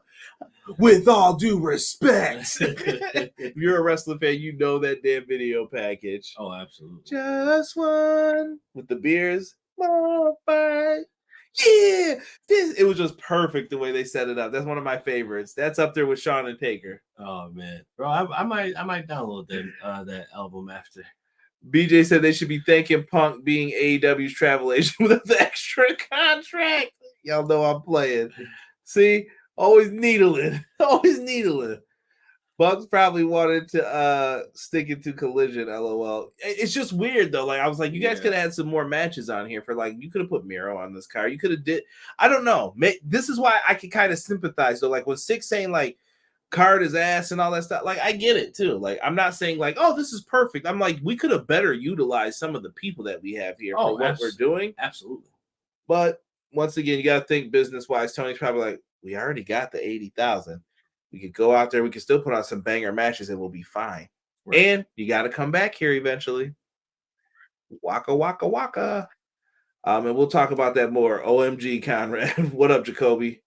With all due respect. If you're a wrestling fan, you know that damn video package. Oh, absolutely. Just one with the beers. More fight. Yeah, it was just perfect the way they set it up. That's one of my favorites. That's up there with Shawn and Taker. Oh man, bro, I might download that album after. BJ said they should be thanking Punk being AEW's travel agent with an extra contract. Y'all know I'm playing. See, always needling. Bucks probably wanted to stick it to Collision, LOL. It's just weird though. Like I was like, you guys could have had some more matches on here for like you could have put Miro on this card. You could have did. I don't know. This is why I can kind of sympathize though. Like when Six saying like card is ass and all that stuff. Like I get it too. Like I'm not saying like oh this is perfect. I'm like we could have better utilized some of the people that we have here for what we're doing. Absolutely. But once again, you got to think business wise. Tony's probably like we already got the 80,000. We could go out there. We could still put on some banger matches and we'll be fine. Right. And you got to come back here eventually. Waka, waka, waka. And we'll talk about that more. OMG, Conrad. What up, Jacoby?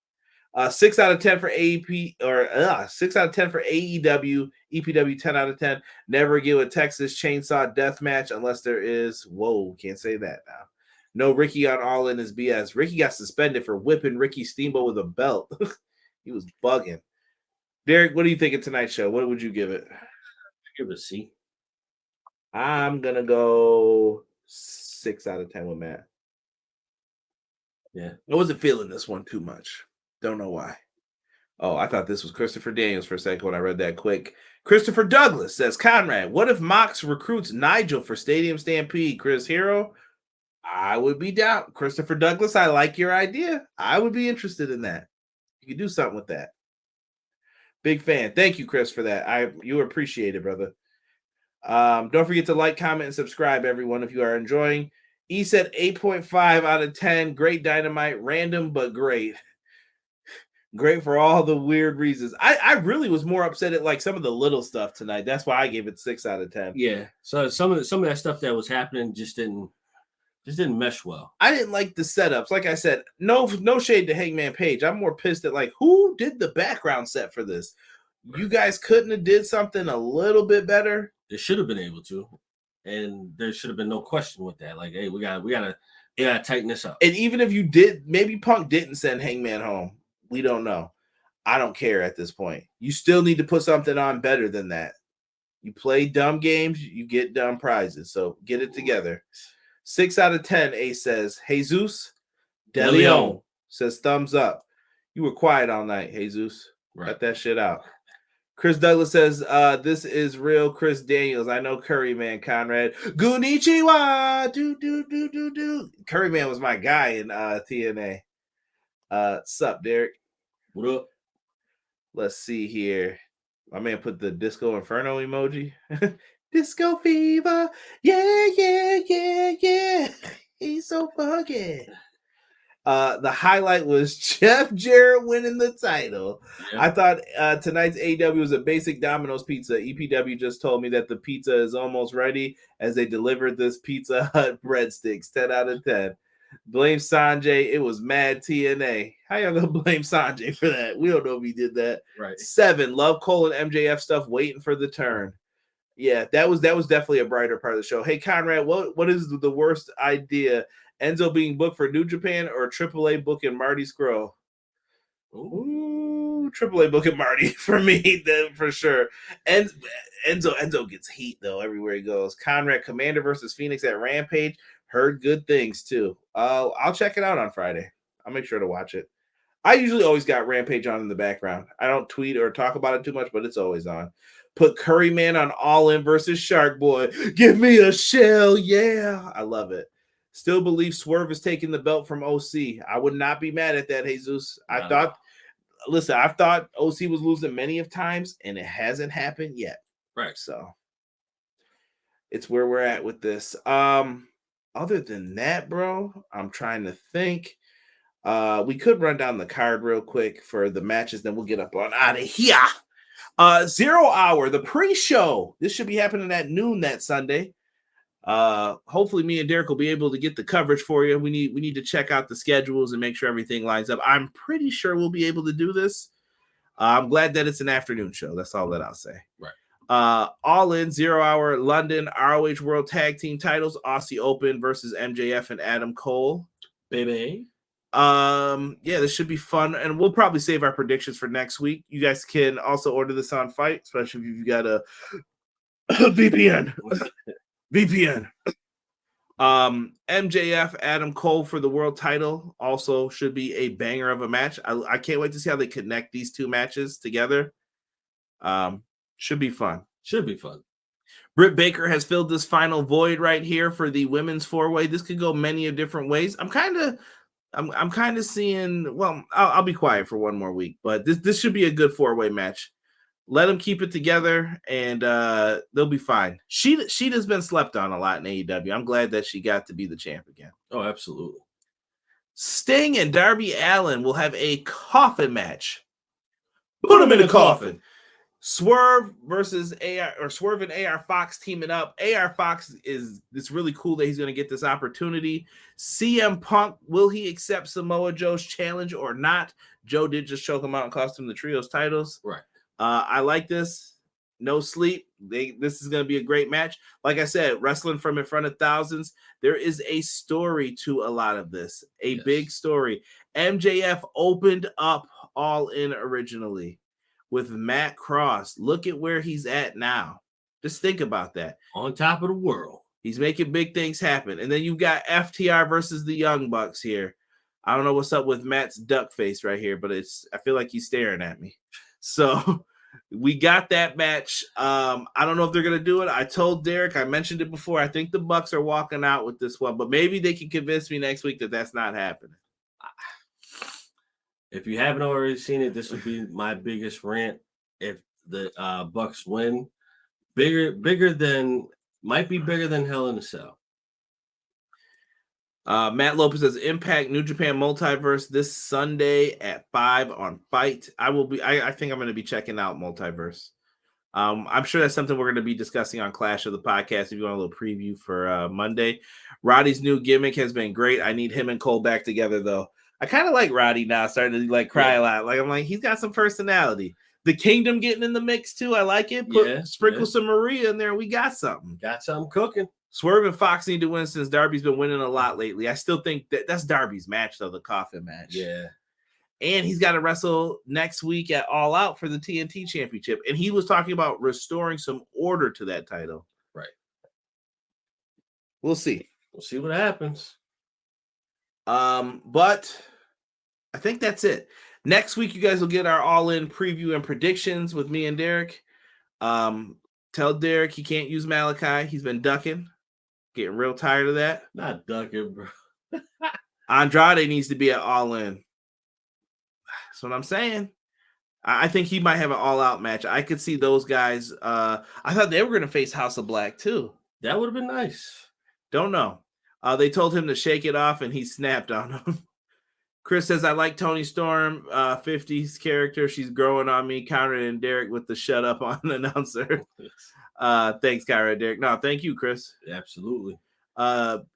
6 out of 10 for AEP or 6 out of 10 for AEW. EPW 10 out of 10. Never give a Texas Chainsaw Death Match unless there is. Whoa, can't say that now. No Ricky on All In is BS. Ricky got suspended for whipping Ricky Steamboat with a belt. He was bugging. Derek, what do you think of tonight's show? What would you give it? Give it a C. I'm going to go 6 out of 10 with Matt. Yeah. I wasn't feeling this one too much. Don't know why. Oh, I thought this was Christopher Daniels for a second when I read that quick. Christopher Douglas says, Conrad, what if Mox recruits Nigel for Stadium Stampede? Chris Hero? I would be down. Christopher Douglas, I like your idea. I would be interested in that. You could do something with that. Big fan. Thank you, Chris, for that. You appreciate it, brother. Don't forget to like, comment, and subscribe, everyone, if you are enjoying. E said 8.5 out of 10. Great Dynamite. Random, but great. Great for all the weird reasons. I really was more upset at like some of the little stuff tonight. That's why I gave it 6 out of 10. Yeah. So some of that stuff that was happening just didn't mesh well. I didn't like the setups. Like I said, no shade to Hangman Page. I'm more pissed at like who did the background set for this. You guys couldn't have did something a little bit better. They should have been able to, and there should have been no question with that. Like, hey, we gotta tighten this up. And even if you did, maybe Punk didn't send Hangman home. We don't know. I don't care at this point. You still need to put something on better than that. You play dumb games, you get dumb prizes. So get it together. 6 out of 10, Ace says. Jesus De Leon says thumbs up. You were quiet all night, Jesus. Right. Cut that shit out. Chris Douglas says, this is real Chris Daniels. I know Curry Man, Conrad. Konnichiwa. Do. Curry Man was my guy in TNA. Sup, Derek? What up? Let's see here. My man put the Disco Inferno emoji. Disco Fever. Yeah. He's so funky. The highlight was Jeff Jarrett winning the title. Yeah. I thought tonight's AEW was a basic Domino's pizza. EPW just told me that the pizza is almost ready as they delivered this Pizza Hut breadsticks. 10 out of 10. Blame Sanjay. It was mad TNA. How y'all gonna blame Sanjay for that? We don't know if he did that. Right. 7. Love Cole and MJF stuff waiting for the turn. Yeah, that was definitely a brighter part of the show. Hey, Conrad, what is the worst idea? Enzo being booked for New Japan or AAA booking Marty Scurll? Ooh, AAA booking Marty for me, then for sure. And Enzo gets heat though everywhere he goes. Conrad, Commander versus Phoenix at Rampage. Heard good things too. I'll check it out on Friday. I'll make sure to watch it. I usually always got Rampage on in the background. I don't tweet or talk about it too much, but it's always on. Put Curry Man on All In versus Shark Boy. Give me a shell, yeah. I love it. Still believe Swerve is taking the belt from OC. I would not be mad at that, Jesus. I've thought OC was losing many of times, and it hasn't happened yet. Right. So it's where we're at with this. Other than that, bro, I'm trying to think. We could run down the card real quick for the matches, then we'll get up on out of here. 0 Hour, the pre-show. This should be happening at noon that Sunday. Hopefully me and Derek will be able to get the coverage for you. We need to check out the schedules and make sure everything lines up. I'm pretty sure we'll be able to do this. I'm glad that it's an afternoon show. That's all that I'll say. Right. All In 0 Hour London ROH World Tag Team Titles, Aussie Open versus MJF and Adam Cole. Baby. Yeah, this should be fun, and we'll probably save our predictions for next week. You guys can also order this on Fight, especially if you've got a VPN. MJF, Adam Cole for the world title also should be a banger of a match. I can't wait to see how they connect these two matches together. Should be fun. Britt Baker has filled this final void right here for the women's 4-way. This could go many of different ways. I'm kind of seeing. Well, I'll be quiet for one more week, but this should be a good 4-way match. Let them keep it together, and they'll be fine. Sheeta's been slept on a lot in AEW. I'm glad that she got to be the champ again. Oh, absolutely. Sting and Darby Allin will have a coffin match. Put them in a coffin. Swerve versus AR, or Swerve and AR Fox teaming up. AR Fox it's really cool that he's going to get this opportunity. CM Punk, will he accept Samoa Joe's challenge or not? Joe did just choke him out and cost him the trios titles. Right. I like this. No sleep. This is going to be a great match. Like I said, wrestling from in front of thousands. There is a story to a lot of this. Big story. MJF opened up All In originally with Matt Cross. Look at where he's at now. Just think about that. On top of the world. He's making big things happen. And then you've got FTR versus the Young Bucks here. I don't know what's up with Matt's duck face right here, but I feel like he's staring at me. So we got that match. I don't know if they're going to do it. I told Derek, I mentioned it before. I think the Bucks are walking out with this one, but maybe they can convince me next week that that's not happening. If you haven't already seen it, this would be my biggest rant. If the Bucks win, might be bigger than Hell in a Cell. Matt Lopez says Impact New Japan Multiverse this Sunday at 5 on Fight. I think I'm going to be checking out Multiverse. I'm sure that's something we're going to be discussing on Clash of the Podcast. If you want a little preview for Monday, Roddy's new gimmick has been great. I need him and Cole back together though. I kind of like Roddy now, starting to cry a lot. Like I'm like, he's got some personality. The Kingdom getting in the mix too. I like it. Sprinkle some Maria in there. We got something. Got something cooking. Swerve and Fox need to win since Darby's been winning a lot lately. I still think that's Darby's match though, the coffin match. Yeah. And he's got to wrestle next week at All Out for the TNT Championship. And he was talking about restoring some order to that title. Right. We'll see. We'll see what happens. But I think that's it. Next week, you guys will get our all-in preview and predictions with me and Derek. Tell Derek he can't use Malachi. He's been ducking. Getting real tired of that. Not ducking, bro. Andrade needs to be at all-in. That's what I'm saying. I think he might have an all-out match. I could see those guys. I thought they were going to face House of Black, too. That would have been nice. Don't know. They told him to shake it off, and he snapped on them. Chris says, I like Toni Storm, 50's character. She's growing on me. Conrad and Derek with the shut up on the announcer. Thanks, Conrad, Derek. No, thank you, Chris. Absolutely.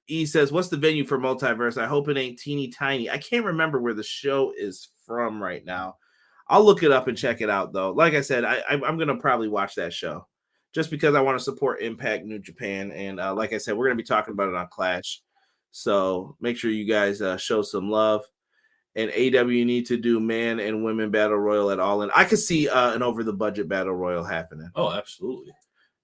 E says, what's the venue for Multiverse? I hope it ain't teeny tiny. I can't remember where the show is from right now. I'll look it up and check it out, though. Like I said, I'm going to probably watch that show just because I want to support Impact New Japan. And like I said, we're going to be talking about it on Clash. So make sure you guys show some love. And AEW need to do man and women battle royal at All In. I could see an over the budget battle royal happening. Oh, absolutely.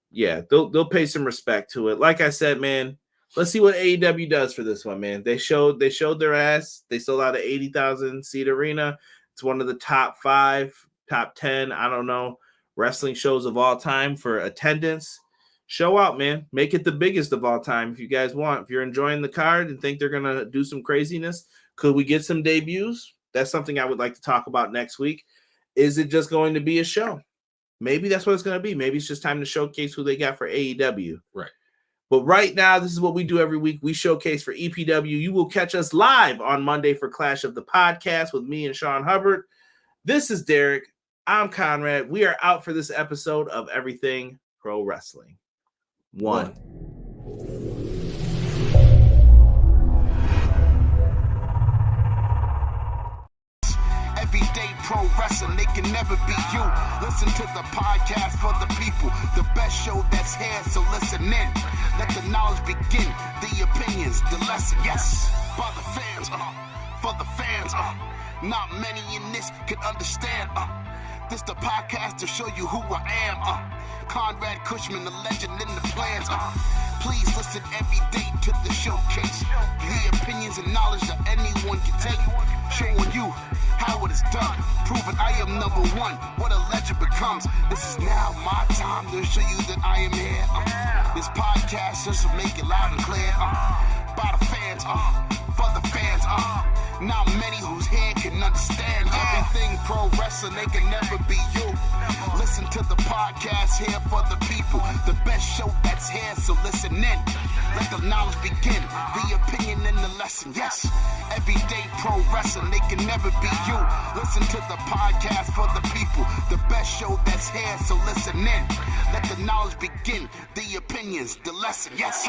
Yeah, they'll pay some respect to it. Like I said, man, let's see what AEW does for this one, man. They showed their ass. They sold out an 80,000 seat arena. It's one of the top 5, top 10, I don't know, wrestling shows of all time for attendance. Show out, man. Make it the biggest of all time if you guys want. If you're enjoying the card and think they're going to do some craziness, could we get some debuts? That's something I would like to talk about next week. Is it just going to be a show? Maybe that's what it's going to be. Maybe it's just time to showcase who they got for AEW. Right. But right now, this is what we do every week. We showcase for EPW. You will catch us live on Monday for Clash of the Podcast with me and Sean Hubbard. This is Derek. I'm Conrad. We are out for this episode of Everything Pro Wrestling. 1. Everyday pro wrestling, they can never be you. Listen to the podcast for the people, the best show that's here, so listen in. Let the knowledge begin, the opinions, the lesson, yes. By the fans, for the fans, not many in this can understand, this the podcast to show you who I am, Conrad Cushman, the legend in the plans, please listen every day to the showcase, the opinions and knowledge that anyone can take, showing you how it is done, proving I am number one, what a legend becomes. This is now my time to show you that I am here. This podcast just to make it loud and clear. By the fans, for the fans, not many who's here can understand everything pro wrestling, they can never be you. Listen to the podcast here for the people, the best show that's here, so listen in. Let the knowledge begin, the opinion and the lesson, yes. Everyday pro wrestling, they can never be you. Listen to the podcast for the people, the best show that's here, so listen in. Let the knowledge begin, the opinions, the lesson, yes.